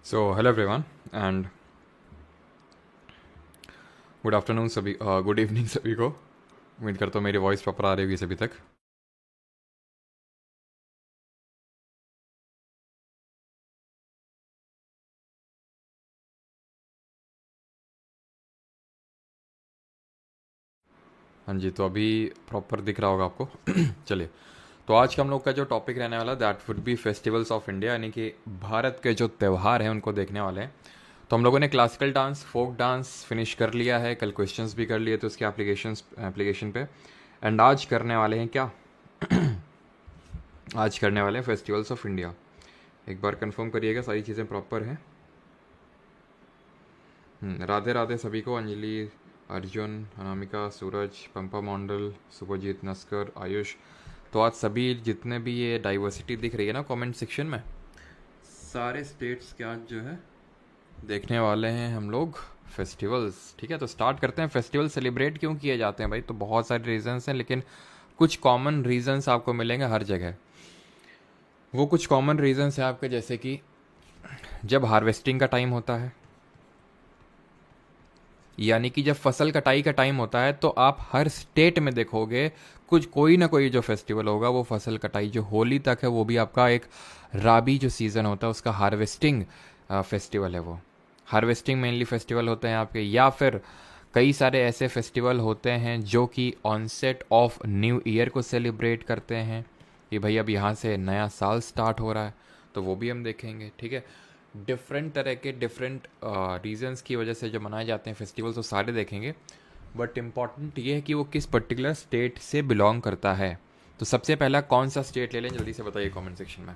So hello everyone and good afternoon सभी, good evening सभी को। उम्मीद करता हूँ मेरी वॉइस प्रॉपर आ रही होगी सभी तक। हाँ जी, तो अभी प्रॉपर दिख रहा होगा आपको। चलिए, तो आज का हम लोग का जो टॉपिक रहने वाला that would be festivals of India, यानी कि भारत के जो त्यौहार हैं उनको देखने वाले हैं। तो हम लोगों ने classical dance, folk dance finish कर लिया है, कल क्वेश्चंस भी कर लिए थे उसके एप्लीकेशन पे। एंड आज करने वाले हैं क्या? आज करने वाले हैं फेस्टिवल्स ऑफ इंडिया। एक बार कंफर्म करिएगा सारी चीज़ें प्रॉपर हैं। राधे राधे सभी को। अंजलि, अर्जुन, अनामिका, सूरज, पंपा मंडल, सुभजीत, नस्कर, आयुष। तो आज सभी जितने भी ये डाइवर्सिटी दिख रही है ना कमेंट सेक्शन में, सारे स्टेट्स के आज जो है देखने वाले हैं हम लोग फेस्टिवल्स। ठीक है, तो स्टार्ट करते हैं। फेस्टिवल सेलिब्रेट क्यों किए जाते हैं भाई? तो बहुत सारे रीजंस हैं, लेकिन कुछ कॉमन रीजंस आपको मिलेंगे हर जगह। वो कुछ कॉमन रीजंस हैं आपके, जैसे कि जब हार्वेस्टिंग का टाइम होता है, यानी कि जब फसल कटाई का टाइम होता है, तो आप हर स्टेट में देखोगे कुछ कोई ना कोई जो फेस्टिवल होगा वो फसल कटाई जो होली तक है वो भी आपका एक राबी जो सीज़न होता है उसका हार्वेस्टिंग फेस्टिवल है। वो हार्वेस्टिंग मेनली फेस्टिवल होते हैं आपके, या फिर कई सारे ऐसे फेस्टिवल होते हैं जो कि ऑनसेट ऑफ न्यू ईयर को सेलिब्रेट करते हैं कि भाई अब यहाँ से नया साल स्टार्ट हो रहा है, तो वो भी हम देखेंगे। ठीक है, डिफरेंट तरह के डिफरेंट रीजंस की वजह से जो मनाए जाते हैं फेस्टिवल्स वो सारे देखेंगे। बट इम्पॉर्टेंट ये है कि वो किस पर्टिकुलर स्टेट से बिलोंग करता है। तो सबसे पहला कौन सा स्टेट ले लें, जल्दी से बताइए कमेंट सेक्शन में।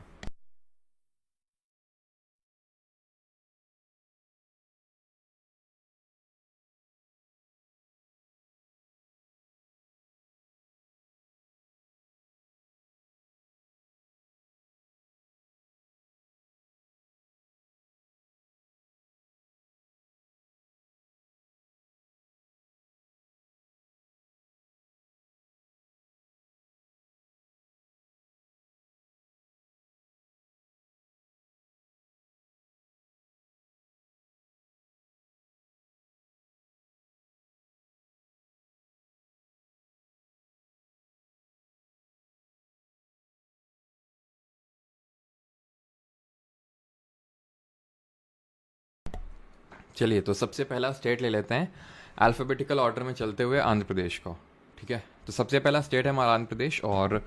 चलिए, तो सबसे पहला स्टेट ले लेते हैं अल्फ़ाबेटिकल ऑर्डर में चलते हुए, आंध्र प्रदेश को। ठीक है, तो सबसे पहला स्टेट है हमारा आंध्र प्रदेश, और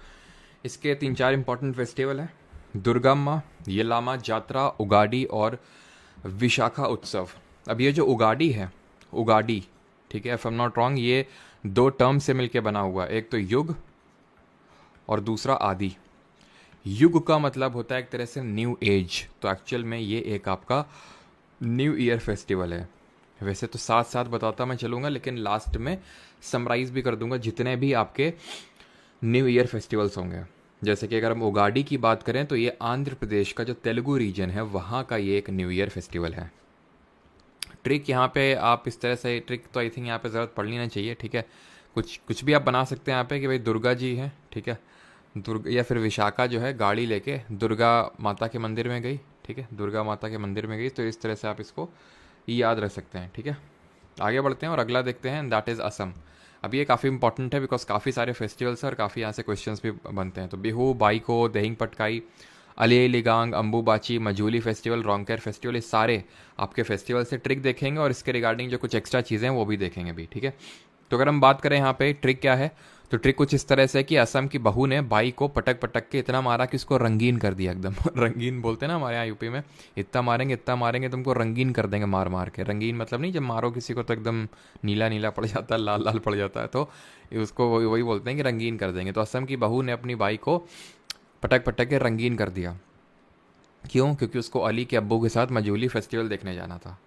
इसके तीन चार इंपॉर्टेंट फेस्टिवल हैं: दुर्गम्मा, येलामा जात्रा, उगाडी और विशाखा उत्सव। अब ये जो उगाडी है, उगाडी, ठीक है, if I am not wrong, ये दो टर्म से मिलके बना हुआ है, एक तो युग और दूसरा आदि। युग का मतलब होता है एक तरह से न्यू एज, तो एक्चुअल में ये एक आपका न्यू ईयर फेस्टिवल है। वैसे तो साथ साथ बताता मैं चलूँगा, लेकिन लास्ट में समराइज़ भी कर दूंगा जितने भी आपके न्यू ईयर फेस्टिवल्स होंगे। जैसे कि अगर हम उगाडी की बात करें तो ये आंध्र प्रदेश का जो तेलुगु रीजन है वहाँ का ये एक न्यू ईयर फेस्टिवल है। ट्रिक यहाँ पे आप इस तरह से, ट्रिक तो आई थिंक यहाँ पे ज़रूरत पड़नी ना चाहिए। ठीक है, कुछ कुछ भी आप बना सकते हैं यहाँ पे कि भाई दुर्गा जी हैं, ठीक है, दुर्गा या फिर विशाखा जो है गाड़ी लेके दुर्गा माता के मंदिर में गई। ठीक है, दुर्गा माता के मंदिर में गई, तो इस तरह से आप इसको याद रख सकते हैं। ठीक है, आगे बढ़ते हैं और अगला देखते हैं, दैट इज़ असम। अब ये काफ़ी इंपॉर्टेंट है बिकॉज काफ़ी सारे फेस्टिवल्स हैं और काफ़ी यहाँ से क्वेश्चंस भी बनते हैं। तो बिहू, बाइको, देहिंग पटकाई, अली लिगांग, अम्बुबाची, मजूली फेस्टिवल, रोंगकेर फेस्टिवल, ये सारे आपके फेस्टिवल से ट्रिक देखेंगे और इसके रिगार्डिंग जो कुछ एक्स्ट्रा चीज़ें हैं वो भी देखेंगे भी। ठीक है, तो अगर हम बात करें यहाँ पे ट्रिक क्या है, तो ट्रिक कुछ इस तरह से कि असम की बहू ने बाई को पटक पटक के इतना मारा कि उसको रंगीन कर दिया एकदम। रंगीन बोलते हैं ना हमारे यहाँ यूपी में, इतना मारेंगे तुमको रंगीन कर देंगे मार मार के। रंगीन मतलब नहीं, जब मारो किसी को तो एकदम नीला नीला पड़ जाता है, लाल लाल पड़ जाता है, तो उसको वही बोलते हैं कि रंगीन कर देंगे। तो असम की बहू ने अपनी बाई को पटक पटक के रंगीन कर दिया। क्यों? क्योंकि उसको अली के अब्बू के साथ मजूली फेस्टिवल देखने जाना था।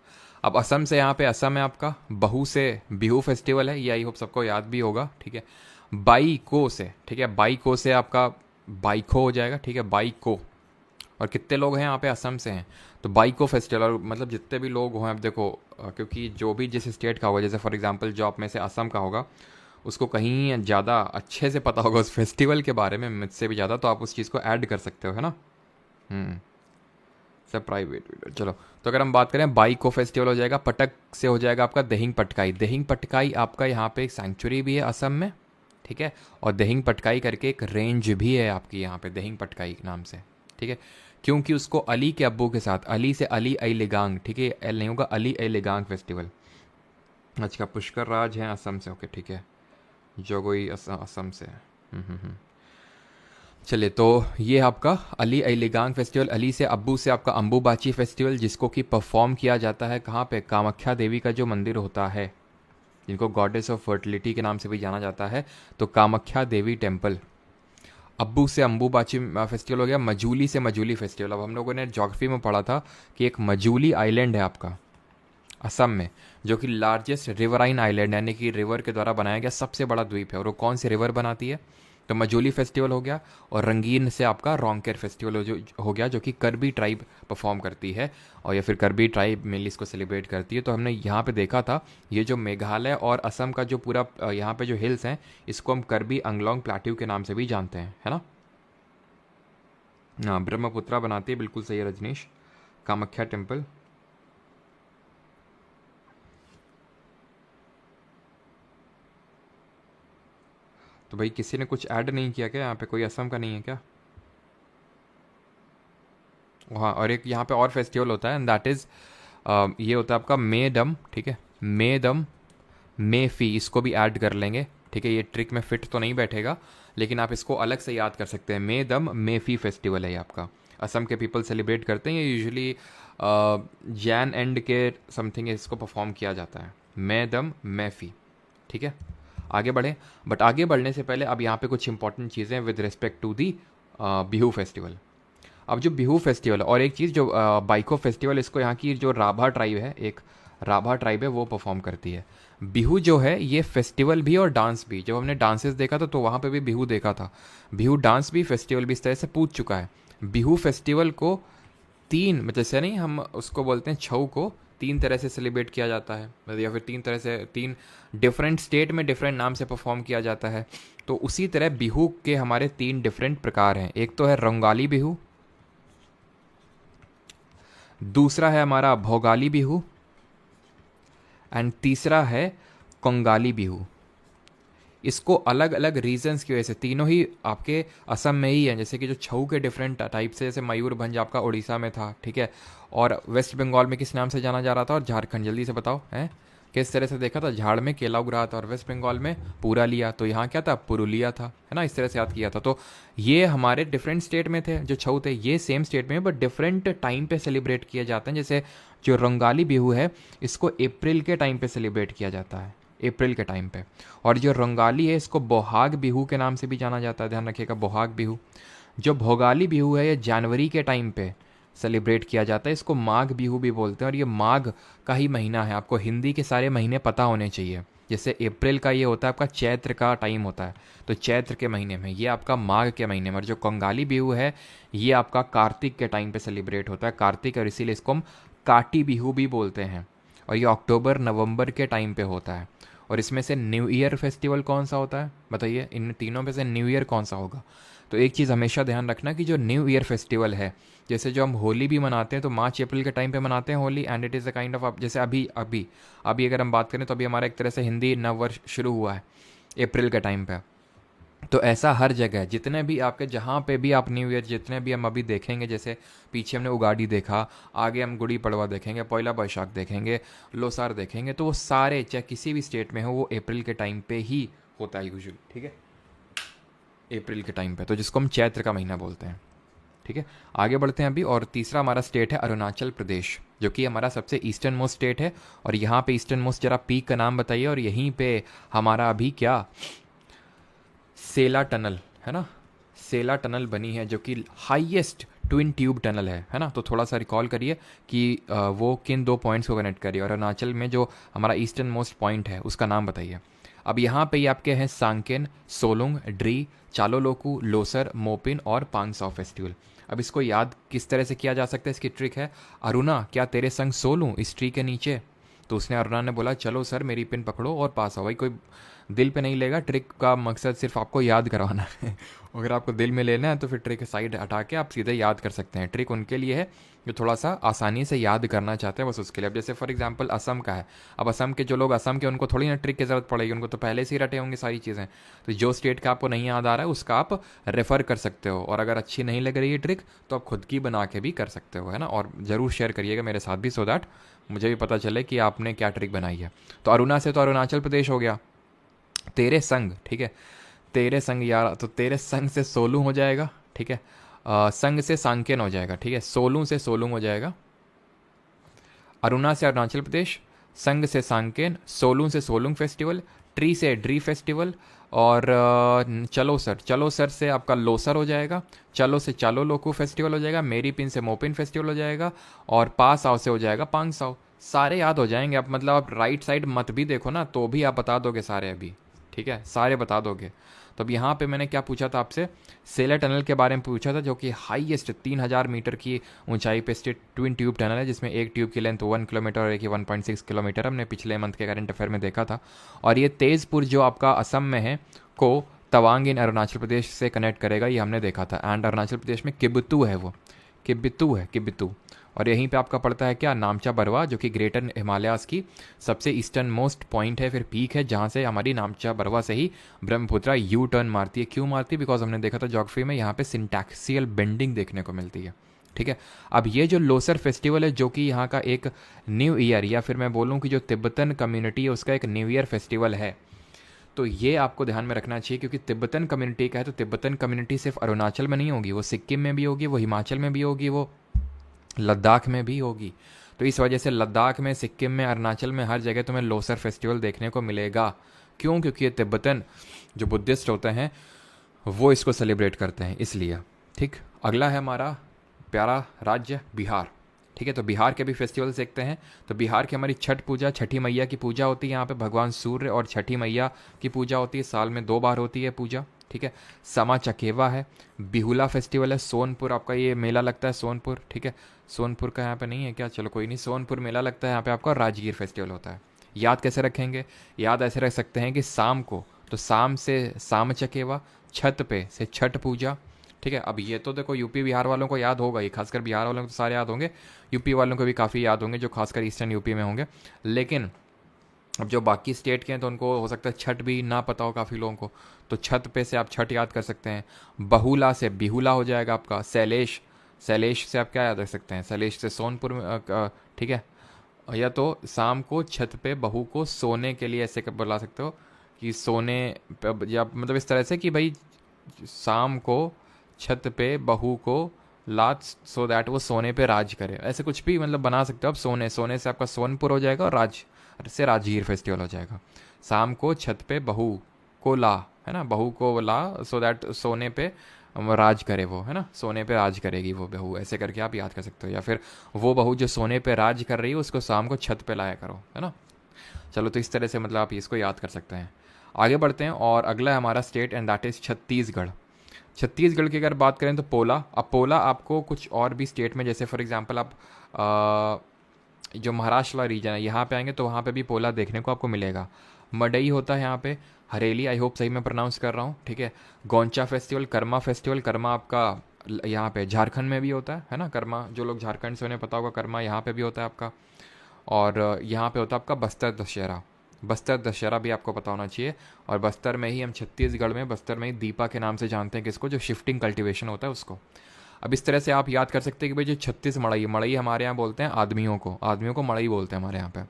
अब असम से, यहाँ पे असम है आपका, बहू से बिहू फेस्टिवल है, ये आई होप सबको याद भी होगा। ठीक है, बाई को से, ठीक है, बाई को से आपका बाइको हो जाएगा। ठीक है, बाई को। और कितने लोग हैं यहाँ पे असम से हैं, तो बाइको फेस्टिवल, और मतलब जितने भी लोग हों, अब देखो क्योंकि जो भी जिस स्टेट का होगा, जैसे फॉर एग्जांपल जो आप में से असम का होगा उसको कहीं ज़्यादा अच्छे से पता होगा उस फेस्टिवल के बारे में मुझसे भी ज़्यादा, तो आप उस चीज़ को ऐड कर सकते हो, है ना। हम्म सब प्राइवेट। चलो, तो अगर हम बात करें बाई को फेस्टिवल हो जाएगा, पटक से हो जाएगा आपका दहिंग पटकाई। दहिंग पटकाई आपका यहाँ पे एक सेंचुरी भी है असम में, ठीक है, और दहिंग पटकाई करके एक रेंज भी है आपकी यहाँ पे दहिंग पटकाई के नाम से, ठीक है, क्योंकि उसको अली के अब्बू के साथ, अली से अली आई लिगांग, ठीक है, एल नहीं होगा, अली आई लिगांग फेस्टिवल। अच्छा, पुष्कर राज हैं असम से, ओके ठीक है, जोगोई असम से है। चलिए, तो ये आपका अली अलीगांग फेस्टिवल, अली से अब्बू से आपका अम्बुबाची फेस्टिवल, जिसको कि परफॉर्म किया जाता है कहाँ पे, कामाख्या देवी का जो मंदिर होता है, जिनको गॉडेस ऑफ फर्टिलिटी के नाम से भी जाना जाता है, तो कामाख्या देवी टेम्पल। अब्बू से अम्बुबाची फेस्टिवल हो गया। मजूली से मजूली फेस्टिवल, अब हम लोगों ने ज्योग्राफी में पढ़ा था कि एक मजूली आइलैंड है आपका असम में, जो कि लार्जेस्ट रिवराइन आइलैंड, यानी कि रिवर के द्वारा बनाया गया सबसे बड़ा द्वीप है, और वो कौन सी रिवर बनाती है, तो मजूली फेस्टिवल हो गया। और रंगीन से आपका रोंगकेर फेस्टिवल हो गया, जो कि कर्बी ट्राइब परफॉर्म करती है, और या फिर कर्बी ट्राइब मेनली इसको सेलिब्रेट करती है। तो हमने यहाँ पे देखा था, ये जो मेघालय और असम का जो पूरा यहाँ पे जो हिल्स हैं, इसको हम कर्बी अंगलोंग प्लेट्यू के नाम से भी जानते हैं, है ना। हाँ, ब्रह्मपुत्रा बनाती है, बिल्कुल सही है रजनीश। कामाख्या टेम्पल, तो भाई किसी ने कुछ ऐड नहीं किया क्या यहाँ पे, कोई असम का नहीं है क्या। हाँ, और एक यहाँ पे और फेस्टिवल होता है, एंड दैट इज़ ये होता है आपका मेदम, ठीक है, मेदम मेफी, इसको भी ऐड कर लेंगे, ठीक है, ये ट्रिक में फिट तो नहीं बैठेगा, लेकिन आप इसको अलग से याद कर सकते हैं। मेदम मेफी फेस्टिवल है ये आपका, असम के पीपल सेलिब्रेट करते हैं, ये यूजुअली जैन एंड के समथिंग इसको परफॉर्म किया जाता है, मेदम मेफी, ठीक है। आगे बढ़ें, बट आगे बढ़ने से पहले अब यहाँ पे कुछ इंपॉर्टेंट चीज़ें with respect to the Bihu festival. अब जो बिहू फेस्टिवल, और एक चीज़ जो बाइको फेस्टिवल, इसको यहाँ की जो राभा ट्राइब है, एक राभा ट्राइब है, वो परफॉर्म करती है। बिहू जो है ये फेस्टिवल भी और डांस भी, जब हमने डांसेस देखा था तो वहाँ पे भी बिहू देखा था, बिहू डांस भी फेस्टिवल भी इस तरह से पूछ चुका है। बिहू फेस्टिवल को तीन, मतलब जैसे नहीं हम उसको बोलते हैं छऊ को, तीन तरह से सेलिब्रेट किया जाता है, या फिर तीन तरह से, तीन डिफरेंट स्टेट में डिफरेंट नाम से परफॉर्म किया जाता है। तो उसी तरह बिहू के हमारे तीन डिफरेंट प्रकार हैं। एक तो है रंगाली बिहू, दूसरा है हमारा भोगाली बिहू, एंड तीसरा है कंगाली बिहू। इसको अलग अलग रीजंस की वजह से, तीनों ही आपके असम में ही हैं, जैसे कि जो छऊ के डिफरेंट टाइप से, जैसे मयूरभंज आपका उड़ीसा में था, ठीक है, और वेस्ट बंगाल में किस नाम से जाना जा रहा था, और झारखंड, जल्दी से बताओ हैं किस तरह से देखा था, झाड़ में केला उग रहा था, और वेस्ट बंगाल में पूरा लिया, तो यहाँ क्या था, पुरुलिया था, है ना, इस तरह से याद किया था। तो ये हमारे डिफरेंट स्टेट में थे, जो छऊ थे ये सेम स्टेट में, बट डिफरेंट टाइम पे सेलिब्रेट किए जाते हैं। जैसे जो रंगाली बिहू है, इसको अप्रैल के टाइम पे सेलिब्रेट किया जाता है, अप्रैल के टाइम पे, और जो रंगाली है इसको बोहाग बिहू के नाम से भी जाना जाता है, ध्यान रखिएगा, बोहाग बिहू। जो भोगाली बिहू है ये जनवरी के टाइम पे सेलिब्रेट किया जाता है, इसको माघ बिहू भी बोलते हैं, और ये माघ का ही महीना है। आपको हिंदी के सारे महीने पता होने चाहिए, जैसे अप्रैल का ये होता है आपका चैत्र का टाइम होता है, तो चैत्र के महीने में, ये आपका माघ के महीने में। और जो कंगाली बिहू है ये आपका कार्तिक के टाइम पे सेलिब्रेट होता है, कार्तिक, और इसीलिए इसको हम काटी बिहू भी बोलते हैं, और ये अक्टूबर नवंबर के टाइम पे होता है। और इसमें से न्यू ईयर फेस्टिवल कौन सा होता है, बताइए, इन तीनों में से न्यू ईयर कौन सा होगा। तो एक चीज़ हमेशा ध्यान रखना कि जो न्यू ईयर फेस्टिवल है, जैसे जो हम होली भी मनाते हैं तो मार्च अप्रैल के टाइम पे मनाते हैं Holi, and it is a kind of, जैसे अभी अभी अभी अगर हम बात करें तो अभी हमारा एक तरह से हिंदी नव वर्ष शुरू हुआ है अप्रैल के टाइम पे। तो ऐसा हर जगह, जितने भी आपके, जहाँ पे भी आप न्यू ईयर, जितने भी हम अभी देखेंगे, जैसे पीछे हमने उगाड़ी देखा, आगे हम गुड़ी पड़वा देखेंगे, पहला बैशाख देखेंगे, लोसार देखेंगे, तो वो सारे चाहे किसी भी स्टेट में हो वो अप्रैल के टाइम पे ही होता है यूजुअली, ठीक है, अप्रैल के टाइम पे, तो जिसको हम चैत्र का महीना बोलते हैं, ठीक है। आगे बढ़ते हैं अभी, और तीसरा हमारा स्टेट है अरुणाचल प्रदेश, जो कि हमारा सबसे ईस्टर्न मोस्ट स्टेट है। और यहाँ पे ईस्टर्न मोस्ट जरा पीक का नाम बताइए, और यहीं पे हमारा अभी क्या सेला टनल है ना, सेला टनल बनी है, जो कि हाईएस्ट ट्विन ट्यूब टनल है ना। तो थोड़ा सा रिकॉल करिए कि वो किन दो पॉइंट्स को कनेक्ट करिए, और अरुणाचल में जो हमारा ईस्टर्न मोस्ट पॉइंट है उसका नाम बताइए। अब यहाँ पे ही आपके हैं सांकेन, सोलुंग, ड्री, चालोलोकू, लोसर, मोपिन और पांगसाओ फेस्टिवल। अब इसको याद किस तरह से किया जा सकता है, इसकी ट्रिक है, अरुणा क्या तेरे संग सो लूं इस ट्री के नीचे। तो उसने, अरुणा ने बोला चलो सर मेरी पिन पकड़ो और पास आओ। भाई कोई दिल पे नहीं लेगा। ट्रिक का मकसद सिर्फ आपको याद करवाना है। अगर आपको दिल में लेना है तो फिर ट्रिक साइड हटा के आप सीधे याद कर सकते हैं। ट्रिक उनके लिए है जो थोड़ा सा आसानी से याद करना चाहते हैं, बस उसके लिए। अब जैसे फॉर एग्जांपल असम का है, अब असम के जो लोग असम के, उनको थोड़ी ना ट्रिक की ज़रूरत पड़ेगी, उनको तो पहले से ही रटे होंगे सारी चीज़ें। तो जो स्टेट का आपको नहीं याद आ रहा है उसका आप रेफ़र कर सकते हो, और अगर अच्छी नहीं लग रही है ट्रिक तो आप खुद की बना के भी कर सकते हो, है ना। और ज़रूर शेयर करिएगा मेरे साथ भी, सो दैट मुझे भी पता चले कि आपने क्या ट्रिक बनाई है। तो अरुणा से तो अरुणाचल प्रदेश हो गया। तेरे संग, ठीक है, तेरे संग यार, तो तेरे संग से सोलू हो जाएगा, ठीक है। संग से सांकेन हो जाएगा, ठीक है। सोलू से सोलुंग हो जाएगा। अरुणा से अरुणाचल प्रदेश, संग से सांकेन, सोलूं से सोलुंग फेस्टिवल, ट्री से ड्री फेस्टिवल, और चलो सर, चलो सर से आपका लोसर हो जाएगा। चलो से चालो लोकू फेस्टिवल हो जाएगा। मेरी पिन से मोपिन फेस्टिवल हो जाएगा। और पास आओ से हो जाएगा पांग साओ। सारे याद हो जाएंगे आप, मतलब आप राइट साइड मत भी देखो ना तो भी आप बता दोगे सारे अभी, ठीक है, सारे बता दोगे। तो अब यहाँ पे मैंने क्या पूछा था आपसे, सेलर टनल के बारे में पूछा था, जो कि हाईएस्ट 3000 मीटर की ऊंचाई पे स्थित ट्विन ट्यूब टनल है, जिसमें एक ट्यूब की लेंथ 1 किलोमीटर और एक की 1.6 किलोमीटर। हमने पिछले मंथ के करंट अफेयर में देखा था। और ये तेज़पुर जो आपका असम में है को तवांग इन अरुणाचल प्रदेश से कनेक्ट करेगा, ये हमने देखा था। एंड अरुणाचल प्रदेश में किबितू है, वो किबितू है, किबितू। और यहीं पे आपका पड़ता है क्या, नामचा बरवा, जो कि ग्रेटर हिमालयाज़ की सबसे ईस्टर्न मोस्ट पॉइंट है, फिर पीक है, जहाँ से हमारी नामचा बरवा से ही ब्रह्मपुत्रा यू टर्न मारती है। क्यों मारती है? बिकॉज हमने देखा था ज्योग्राफी में, यहाँ पे सिंटैक्सियल बेंडिंग देखने को मिलती है, ठीक है। अब ये जो लोसर फेस्टिवल है, जो कि यहाँ का एक न्यू ईयर, या फिर मैं बोलूँ कि जो तिब्बतन कम्युनिटी है उसका एक न्यू ईयर फेस्टिवल है, तो ये आपको ध्यान में रखना चाहिए। क्योंकि तिब्बतन कम्युनिटी का है, तो तिब्बतन कम्युनिटी सिर्फ अरुणाचल में नहीं होगी, वो सिक्किम में भी होगी, वो हिमाचल में भी होगी, वो लद्दाख में भी होगी। तो इस वजह से लद्दाख में, सिक्किम में, अरुणाचल में, हर जगह तुम्हें लोसर फेस्टिवल देखने को मिलेगा। क्यों? क्योंकि ये तिब्बतन जो बुद्धिस्ट होते हैं वो इसको सेलिब्रेट करते हैं, इसलिए। ठीक, अगला है हमारा प्यारा राज्य बिहार, ठीक है। तो बिहार के भी फेस्टिवल्स देखते हैं। तो बिहार की हमारी छठ पूजा, छठी मैया की पूजा होती है यहाँ पे। भगवान सूर्य और छठी मैया की पूजा होती है, साल में 2 बार होती है पूजा, ठीक है। समा चकेवा है, बिहुला फेस्टिवल है, सोनपुर आपका ये मेला लगता है, सोनपुर, ठीक है। सोनपुर का यहाँ पे नहीं है क्या? चलो कोई नहीं, सोनपुर मेला लगता है यहाँ पे आपका। राजगीर फेस्टिवल होता है। याद कैसे रखेंगे? याद ऐसे रख सकते हैं कि शाम को, तो शाम से शाम चकेवा, छठ पे से छठ पूजा, ठीक है। अब ये तो देखो यूपी बिहार वालों को याद होगा, ये खासकर बिहार वालों को तो सारे याद होंगे, यूपी वालों को भी काफ़ी याद होंगे जो खासकर ईस्टर्न यूपी में होंगे। लेकिन अब जो बाकी स्टेट के हैं तो उनको हो सकता है छठ भी ना पता हो काफ़ी लोगों को, तो छठ पे से आप छठ याद कर सकते हैं। बहुला से बिहुला हो जाएगा आपका। शैलेश, शैलेश से आप क्या याद रख सकते हैं? शैलेश से सोनपुर में, ठीक है। या तो शाम को छत पे बहू को सोने के लिए ऐसे बुला सकते हो कि सोने, या मतलब इस तरह से कि भाई शाम को छत पे बहू को लात, सो दैट वो सोने पे राज करे, ऐसे कुछ भी मतलब बना सकते हो आप। सोने, सोने से आपका सोनपुर हो जाएगा, और राज से राजगीर फेस्टिवल हो जाएगा। शाम को छत पे बहू को ला, है ना, बहू को ला, सो दैट सोने पे राज करे वो, है ना, सोने पे राज करेगी वो बहू, ऐसे करके आप याद कर सकते हो। या फिर वो बहू जो सोने पे राज कर रही है उसको शाम को छत पे लाया करो, है ना। चलो, तो इस तरह से मतलब आप इसको याद कर सकते हैं। आगे बढ़ते हैं, और अगला है हमारा state, and that is Chhattisgarh. Chhattisgarh की अगर बात करें तो पोला। अब पोला आपको कुछ और भी स्टेट में, जैसे फॉर एग्जांपल आप जो महाराष्ट्र वाला रीजन है यहाँ पे आएंगे तो वहाँ पे भी पोला देखने को आपको मिलेगा। मडई होता है यहाँ पे, हरेली, आई होप सही मैं प्रोनाउंस कर रहा हूँ, ठीक है। गोंचा फेस्टिवल, कर्मा फेस्टिवल, कर्मा आपका यहाँ पे झारखंड में भी होता है ना, कर्मा, जो लोग झारखंड से उन्हें पता होगा, कर्मा यहाँ पे भी होता है आपका। और यहाँ पे होता है आपका बस्तर दशहरा। बस्तर दशहरा भी आपको पता होना चाहिए। और बस्तर में ही हम, छत्तीसगढ़ में बस्तर में ही दीपा के नाम से जानते हैं किसको, जो शिफ्टिंग कल्टीवेशन होता है उसको। अब इस तरह से आप याद कर सकते हैं कि भाई जो 36 मड़ई, मड़ई हमारे यहाँ बोलते हैं आदमियों को, आदमियों को मड़ई बोलते हैं हमारे यहाँ पे,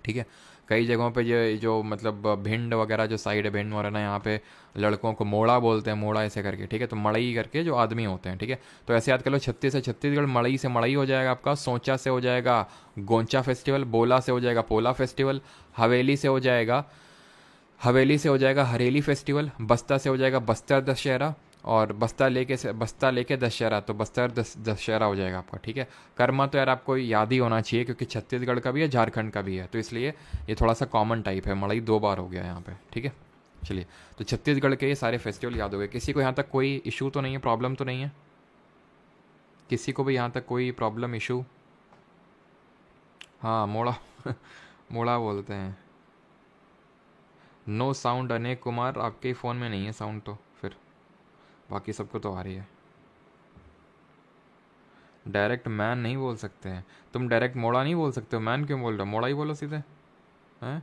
ठीक है। कई जगहों पे ये जो मतलब भिंड वगैरह जो साइड है, भिंड वगैरह, यहाँ पे लड़कों को मोड़ा बोलते हैं, मोड़ा ऐसे करके, ठीक है। तो मड़ई करके जो आदमी होते हैं, ठीक है। तो ऐसे याद कर लो, 36 से छत्तीसगढ़, मड़ई से मड़ई हो जाएगा आपका, सोचा से हो जाएगा गोंचा फेस्टिवल, बोला से हो जाएगा पोला फेस्टिवल, हवेली से हो जाएगा, हवेली से हो जाएगा हरेली फेस्टिवल, बस्ता से हो जाएगा बस्तर दशहरा, और बस्ता लेके दशहरा, तो बस्तर दशहरा हो जाएगा आपका, ठीक है। कर्मा तो यार आपको याद ही होना चाहिए, क्योंकि छत्तीसगढ़ का भी है, झारखंड का भी है, तो इसलिए ये थोड़ा सा कॉमन टाइप है। मड़ई 2 बार हो गया यहाँ पे, ठीक है। चलिए, तो छत्तीसगढ़ के ये सारे फेस्टिवल याद हो गए। किसी को यहाँ तक कोई इशू तो नहीं है, प्रॉब्लम तो नहीं है? किसी को भी यहाँ तक कोई प्रॉब्लम, इशू? हाँ, मोड़ा मोड़ा बोलते हैं। नो साउंड अनेक कुमार, आपके फ़ोन में नहीं है साउंड तो फिर, बाकी सबको तो आ रही है। डायरेक्ट मैन नहीं बोल सकते हैं, तुम डायरेक्ट मोड़ा नहीं बोल सकते हो, मैन क्यों बोल रहे हो, मोड़ा ही बोलो सीधे। हैं,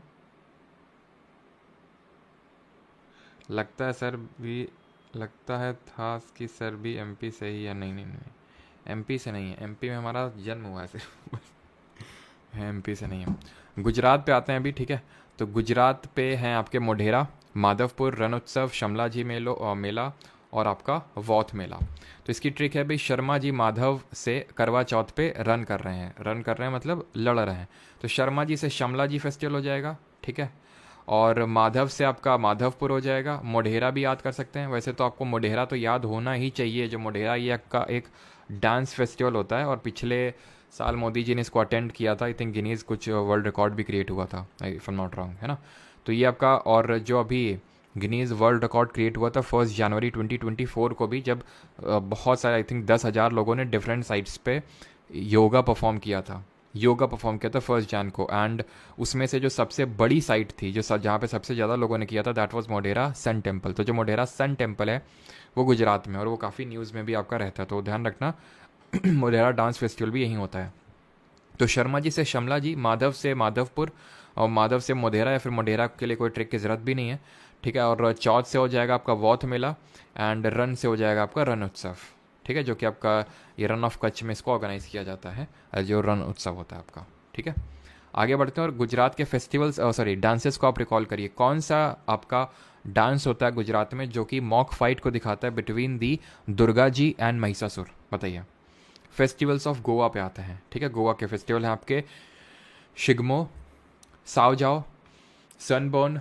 लगता है सर भी, लगता है था कि सर भी एमपी से ही है। नहीं नहीं नहीं, एमपी से नहीं है, एमपी में हमारा जन्म हुआ है सिर्फ है, एमपी से नहीं है। गुजरात पे आते हैं अभी, ठीक है। तो गुजरात पे हैं आपके मोढेरा, माधवपुर, रण उत्सव, शमला जी मेला और आपका वौथ मेला। तो इसकी ट्रिक है भाई, शर्मा जी माधव से करवा चौथ पे रन कर रहे हैं, रन कर रहे हैं मतलब लड़ रहे हैं, तो शर्मा जी से शमला जी फेस्टिवल हो जाएगा, ठीक है। और माधव से आपका माधवपुर हो जाएगा। मोढेरा भी याद कर सकते हैं, वैसे तो आपको मोढेरा तो याद होना ही चाहिए, जो मोढेरा ये आपका एक डांस फेस्टिवल होता है, और पिछले साल मोदी जी ने इसको अटेंड किया था, आई थिंक गिनीज कुछ वर्ल्ड रिकॉर्ड भी क्रिएट हुआ था, इफ एम नॉट रॉन्ग, है ना। तो ये आपका, और जो अभी गिनीज वर्ल्ड रिकॉर्ड क्रिएट हुआ था 1 जनवरी 2024 को भी, जब बहुत सारे आई थिंक 10,000 लोगों ने डिफरेंट साइट्स पे योगा परफॉर्म किया था, योगा परफॉर्म किया था 1 जन को। एंड उसमें से जो सबसे बड़ी साइट थी, जो जहाँ पे सबसे ज़्यादा लोगों ने किया था, that was Modhera sun temple. तो जो मोढेरा सन टेम्पल है वो गुजरात में, और वो काफ़ी न्यूज़ में भी आपका रहता है, तो ध्यान रखना मोढेरा डांस फेस्टिवल भी यहीं होता है। तो शर्मा जी से शमला जी, माधव से माधवपुर, और माधव से मोढेरा, या फिर मोढेरा के लिए कोई ट्रिक की ज़रूरत भी नहीं है, ठीक है। और चौथ से हो जाएगा आपका वौथ मेला, एंड रन से हो जाएगा आपका रण उत्सव, ठीक है, जो कि आपका ये रन ऑफ कच्छ में इसको ऑर्गेनाइज किया जाता है, जो रन उत्सव होता है आपका, ठीक है। आगे बढ़ते हैं, और गुजरात के फेस्टिवल्स सॉरी डांसेस को आप रिकॉल करिए, कौन सा आपका डांस होता है गुजरात में जो कि मॉक फाइट को दिखाता है between the Durga ji and Mahishasura, बताइए। फेस्टिवल्स ऑफ गोवा पे आते हैं, ठीक है। गोवा के फेस्टिवल हैं आपके Shigmo, Sao Joao, Sunburn,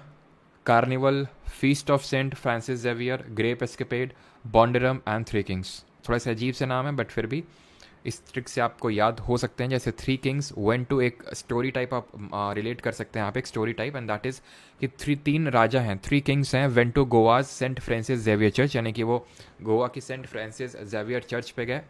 carnival, feast of Saint Francis Xavier, grape escapade, Bonderam and three kings. थोड़ा सा अजीब से नाम है, बट फिर भी इस ट्रिक से आपको याद हो सकते हैं। जैसे थ्री किंग्स वेंट टू, एक स्टोरी टाइप आप रिलेट कर सकते हैं यहाँ पे, एक story type, and that is कि तीन राजा हैं, थ्री किंग्स हैं, went to Goa's Saint Francis Xavier church, यानी कि वो गोवा की सेंट फ्रांसिस जेवियर चर्च पे गए।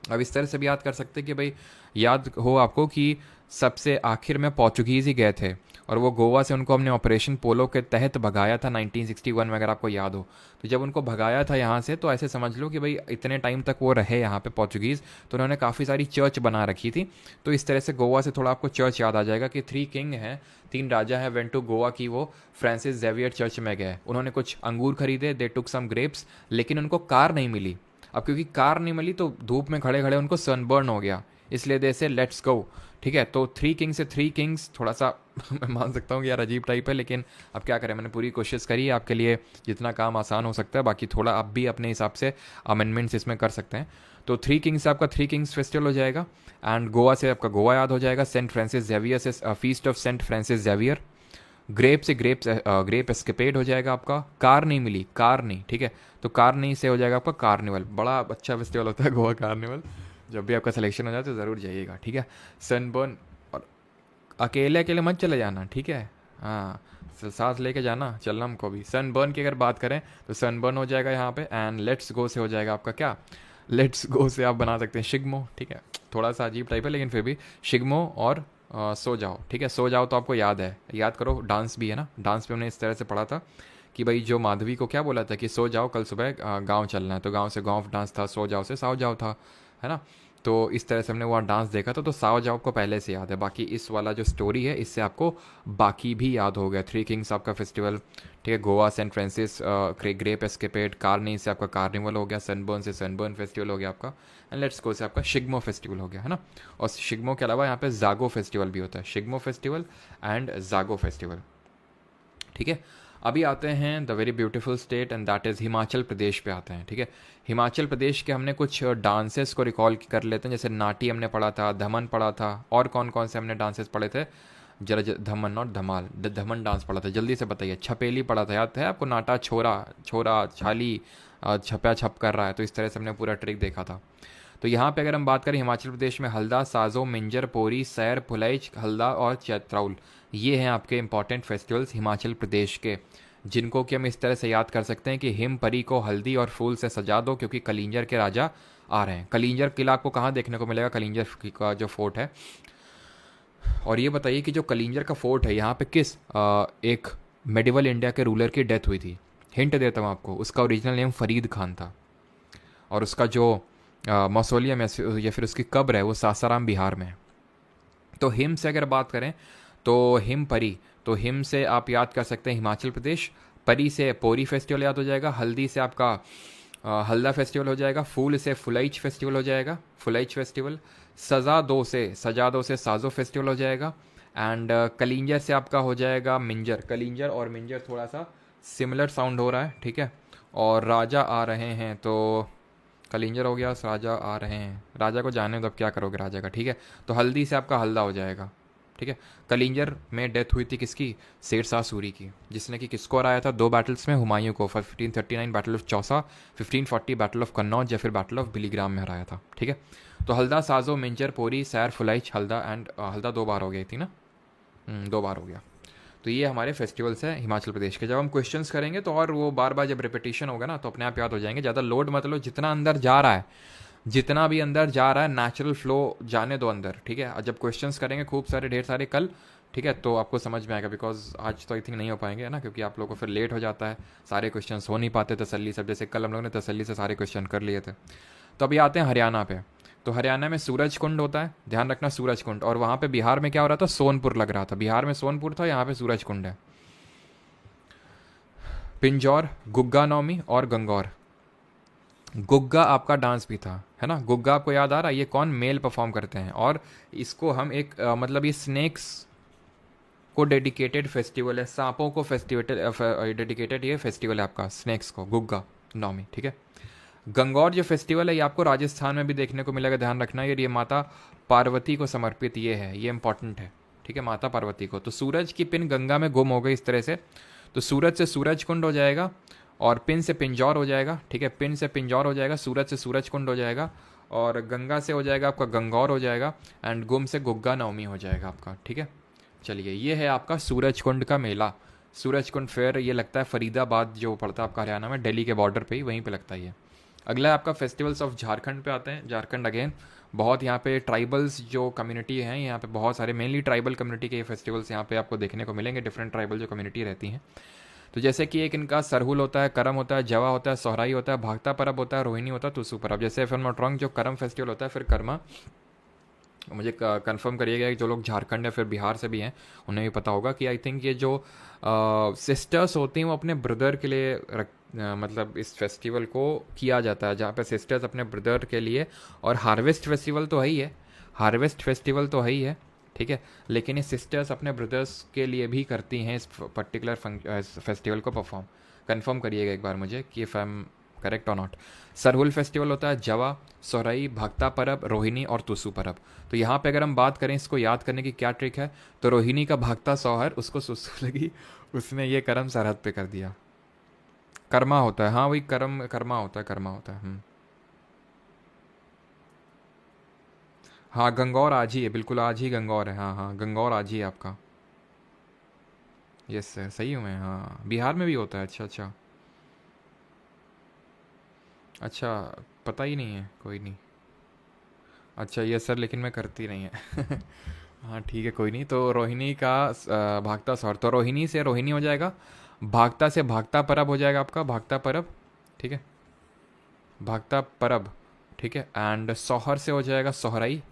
अब इस तरह से भी याद कर सकते हैं कि भाई, याद हो आपको कि सबसे आखिर में पोर्चुगीज़ ही गए थे, और वो गोवा से उनको हमने ऑपरेशन पोलो के तहत भगाया था 1961 में, अगर आपको याद हो। तो जब उनको भगाया था यहाँ से, तो ऐसे समझ लो कि भाई इतने टाइम तक वो रहे यहाँ पे पोर्चुगीज़, तो उन्होंने काफ़ी सारी चर्च बना रखी थी। तो इस तरह से गोवा से थोड़ा आपको चर्च याद आ जाएगा कि थ्री किंग हैं, तीन राजा हैं, वेंट टू गोवा की वो फ्रांसिस जेवियर चर्च में गए, उन्होंने कुछ अंगूर खरीदे, दे टुक सम ग्रेप्स, लेकिन उनको कार नहीं मिली। अब क्योंकि कार नहीं मिली, तो धूप में खड़े खड़े उनको सनबर्न हो गया, इसलिए दे से लेट्स गो, ठीक है। तो थ्री किंग से थ्री किंग्स थोड़ा सा मैं मान सकता हूँ कि यार अजीब टाइप है, लेकिन अब क्या करें, मैंने पूरी कोशिश करी आपके लिए, जितना काम आसान हो सकता है, बाकी थोड़ा आप भी अपने हिसाब से अमेंडमेंट्स इसमें कर सकते हैं। तो थ्री किंग्स से आपका थ्री किंग्स फेस्टिवल हो जाएगा, एंड गोवा से आपका गोवा याद हो जाएगा, सेंट फ्रांसिस जेवियर से feast of Saint Francis Xavier, grape से ग्रेप एस्केपेड हो जाएगा आपका, कार नहीं मिली, कार नहीं, ठीक है। तो कार नहीं से हो जाएगा आपका कार्निवल, बड़ा अच्छा फेस्टिवल होता है गोवा कार्निवल, जब भी आपका सिलेक्शन हो जाए तो ज़रूर जाइएगा, ठीक है। सनबर्न, और अकेले अकेले मत चले जाना, ठीक है, हाँ, साथ लेके जाना, चलना हमको भी। सनबर्न की अगर बात करें तो सनबर्न हो जाएगा यहाँ पे, एंड लेट्स गो से हो जाएगा आपका क्या, लेट्स गो से आप बना सकते हैं शिगमो, ठीक है। थोड़ा सा अजीब टाइप है, लेकिन फिर भी शिगमो, और सो जाओ, ठीक है। सो जाओ तो आपको याद है, याद करो, डांस भी है ना, डांस पे हमने इस तरह से पढ़ा था कि भाई जो माधवी को क्या बोला था कि सो जाओ कल सुबह गांव चलना है, तो गांव से गांव डांस था, सो जाओ से साव जाओ था, है ना। तो इस तरह से हमने वहाँ डांस देखा था, तो साव जाओ को पहले से याद है, बाकी इस वाला जो स्टोरी है इससे आपको बाकी भी याद हो गया। थ्री किंग्स आपका फेस्टिवल, ठीक है, Goa saint Francis grape escapade, कार्नी से आपका कार्निवल हो गया, सनबर्न से सनबर्न फेस्टिवल हो गया आपका, एंड लेट्स गो से आपका शिगमो फेस्टिवल हो गया, है ना। और शिगमो के अलावा यहाँ पे जागो फेस्टिवल भी होता है, Shigmo festival and Jago festival, ठीक है। अभी आते हैं the very beautiful state, and that is Himachal Pradesh पे आते हैं, ठीक है। हिमाचल प्रदेश के हमने कुछ डांसेस को रिकॉल कर लेते हैं, जैसे नाटी हमने पढ़ा था, धमन पढ़ा था, और कौन कौन से हमने डांसेस पढ़े थे, जरा धमन नॉट धमाल, धमन डांस पढ़ा था, जल्दी से बताइए। छपेली पढ़ा था, याद है आपको, नाटा छोरा छोरा छाली छपया छप कर रहा है, तो इस तरह से हमने पूरा ट्रिक देखा था। तो यहाँ पे अगर हम बात करें हिमाचल प्रदेश में, हल्दा, साजो, मिंजर, पोरी, सैर, फुलैच, हल्दा और चैत्राउल, ये हैं आपके इंपॉर्टेंट फेस्टिवल्स हिमाचल प्रदेश के, जिनको कि हम इस तरह से याद कर सकते हैं कि हिम परी को हल्दी और फूल से सजा दो, क्योंकि कलिंजर के राजा आ रहे हैं। कलिंजर किला आपको कहाँ देखने को मिलेगा, कलिंजर का जो फोर्ट है। और ये बताइए कि जो कलिंजर का फोर्ट है यहाँ पे किस एक मेडिवल इंडिया के रूलर की डेथ हुई थी। हिंट देता हूँ आपको, उसका ओरिजिनल नेम फरीद खान था और उसका जो मौसोलियम है या फिर उसकी कब्र है वो सासाराम बिहार में है। तो हिम से अगर बात करें तो हिम परी, तो हिम से आप याद कर सकते हैं हिमाचल प्रदेश, परी से पोरी फेस्टिवल याद हो जाएगा, हल्दी से आपका हल्दा फेस्टिवल हो जाएगा, फूल से फुलाइच फेस्टिवल हो जाएगा, फुलाइच फेस्टिवल, सजा दो से साजो फेस्टिवल हो जाएगा, एंड कलिंजर से आपका हो जाएगा मिंजर। कलिंजर और मिंजर थोड़ा सा सिमिलर साउंड हो रहा है, ठीक है। और राजा आ रहे हैं, तो कलिंजर हो गया, राजा आ रहे हैं, राजा को जाने दो, अब क्या करोगे राजा का, ठीक है। तो हल्दी से आपका हल्दा हो जाएगा, ठीक है। कलिंजर में डेथ हुई थी किसकी, शेरशाह सूरी की, जिसने कि किसको हराया था 2 बैटल्स में, हुमायूं को, 1539 battle of Chausa, 1540 battle of Kannauj या फिर बैटल ऑफ बिलीग्राम में हराया था, ठीक है। तो हल्दा, साजो, मिंजर, पोरी, सैर, फुलाइच, हल्दा एंड हल्दा 2 बार हो गई थी ना, 2 बार हो गया। तो ये हमारे फेस्टिवल्स हैं हिमाचल प्रदेश के। जब हम क्वेश्चंस करेंगे तो और वो बार बार जब रिपीटिशन होगा ना तो अपने आप याद हो जाएंगे। ज़्यादा लोड मत लो, जितना अंदर जा रहा है, जितना भी अंदर जा रहा है नेचुरल फ्लो जाने दो अंदर, ठीक है। जब क्वेश्चंस करेंगे खूब सारे ढेर सारे कल, ठीक है, तो आपको समझ में आएगा। बिकॉज आज तो आई थिंक नहीं हो पाएंगे, है ना, क्योंकि आप लोगों को फिर लेट हो जाता है, सारे क्वेश्चन हो नहीं पाते तसल्ली सब, जैसे कल हम लोगों ने तसल्ली से सारे क्वेश्चन कर लिए थे। तो अभी आते हैं हरियाणा पे। तो हरियाणा में सूरज कुंड होता है, ध्यान रखना सूरज कुंड। और वहाँ पे बिहार में क्या हो रहा था, सोनपुर लग रहा था, बिहार में सोनपुर था, यहाँ पे सूरज कुंड है। पिंजौर, गुग्गा नौमी और गंगौर। गुग्गा आपका डांस भी था, है ना, गुग्गा आपको याद आ रहा है, ये कौन, मेल परफॉर्म करते हैं। और इसको हम एक मतलब ये स्नेक्स को डेडिकेटेड फेस्टिवल है, सांपों को फेस्टिवल डेडिकेटेड ये फेस्टिवल है आपका, स्नेक्स को, गुग्गा नौमी, ठीक है। गंगौर जो फेस्टिवल है ये आपको राजस्थान में भी देखने को मिलेगा, ध्यान रखना। ये माता पार्वती को समर्पित ये है, ये इंपॉर्टेंट है, ठीक है, माता पार्वती को। तो सूरज की पिन गंगा में गुम हो गई इस तरह से, तो सूरज से सूरज कुंड हो जाएगा और पिन से पिंजौर हो जाएगा, ठीक है, पिन से पिंजौर हो जाएगा, सूरज से सूरज कुंड हो जाएगा और गंगा से हो जाएगा आपका गंगौर हो जाएगा एंड गुम से गुग्गा नवमी हो जाएगा आपका, ठीक है। चलिए, ये है आपका सूरज कुंड का मेला। सूरज कुंड फेयर ये लगता है फरीदाबाद जो पड़ता है आपका हरियाणा में, दिल्ली के बॉर्डर पे ही, वहीं पे लगता है ये। अगला है आपका फेस्टिवल्स ऑफ झारखंड पे आते हैं। झारखंड अगेन बहुत यहाँ पे ट्राइबल्स जो कम्युनिटी हैं, यहाँ पे बहुत सारे मेनली ट्राइबल कम्युनिटी के ये फेस्टिवल्स यहाँ पे आपको देखने को मिलेंगे, डिफरेंट ट्राइबल जो कम्युनिटी रहती हैं। तो जैसे कि एक इनका सरहुल होता है, करम होता है, जवा होता है, सोहराई होता है, भागता परब होता है, रोहिणी होता है, तुसु परब। जैसे if I am not wrong जो करम फेस्टिवल होता है, फिर कर्मा, मुझे कंफर्म करिएगा कि जो लोग झारखंड या फिर बिहार से भी हैं उन्हें भी पता होगा कि आई थिंक ये जो सिस्टर्स होती हैं वो अपने ब्रदर के लिए मतलब इस फेस्टिवल को किया जाता है, जहाँ पे सिस्टर्स अपने ब्रदर के लिए, और हार्वेस्ट फेस्टिवल तो है ही है, हार्वेस्ट फेस्टिवल तो है ही है, ठीक है, लेकिन ये सिस्टर्स अपने ब्रदर्स के लिए भी करती हैं इस पर्टिकुलर फेस्टिवल को परफॉर्म। कंफर्म करिएगा एक बार मुझे कि इफ़ आई एम करेक्ट और नॉट। सरहुल फेस्टिवल होता है, जवा, सोहराई, भागता परब, रोहिणी और तुसु परब। तो यहाँ पे अगर हम बात करें इसको याद करने की क्या ट्रिक है, तो रोहिणी का भागता सोहर, उसको सुसु लगी, उसने ये कर्म सरहद पे कर दिया। कर्मा होता है, हाँ वही कर्मा होता है, कर्मा होता है। हाँ गंगौर आज ही है, बिल्कुल आज ही गंगौर है, हाँ हाँ गंगौर आज ही है आपका। यस सर, सही हूँ मैं, हाँ बिहार में भी होता है, अच्छा अच्छा अच्छा, पता ही नहीं है, कोई नहीं। अच्छा ये सर, लेकिन मैं करती नहीं है। हाँ ठीक है, कोई नहीं। तो रोहिणी का भागता सौर, तो रोहिणी से रोहिणी हो जाएगा, भागता से भागता परब हो जाएगा आपका, भागता परब, ठीक है, भागता परब, ठीक है। एंड सोहर से हो जाएगा सोहराई,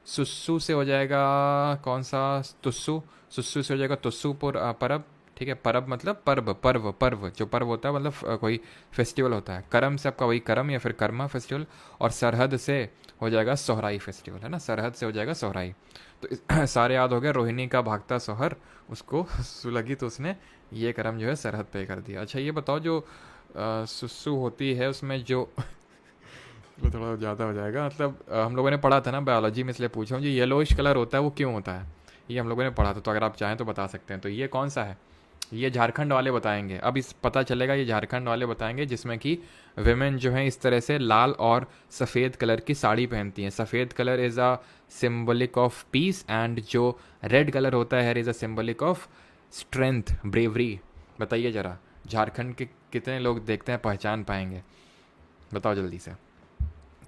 सुस्सू से हो जाएगा कौन सा, तुस्सू, सुस्सू से हो जाएगा तुस्सू परब, ठीक है। परब मतलब पर्व, पर्व पर्व जो पर्व होता है मतलब कोई फेस्टिवल होता है। करम से आपका वही करम या फिर कर्मा फेस्टिवल, और सरहद से हो जाएगा सोहराई फेस्टिवल, है ना, सरहद से हो जाएगा सोहराई। तो सारे याद हो गए, रोहिणी का भागता सोहर, उसको सुलगी तो उसने ये कर्म जो है सरहद पे कर दिया। अच्छा ये बताओ जो सुसु होती है उसमें जो वो थोड़ा ज़्यादा हो जाएगा, मतलब हम लोगों ने पढ़ा था ना बायोलॉजी में, इसलिए पूछा हूँ, जो येलोइश कलर होता है वो क्यों होता है, ये हम लोगों ने पढ़ा था, तो अगर आप चाहें तो बता सकते हैं। तो ये कौन सा है, ये झारखंड वाले बताएंगे, अब इस पता चलेगा, ये झारखंड वाले बताएंगे, जिसमें कि वेमेन जो हैं इस तरह से लाल और सफ़ेद कलर की साड़ी पहनती हैं। सफ़ेद colour is a symbolic of peace and जो रेड कलर होता है is a symbolic of strength, bravery. बताइए ज़रा, झारखंड के कितने लोग देखते हैं पहचान पाएंगे, बताओ जल्दी से।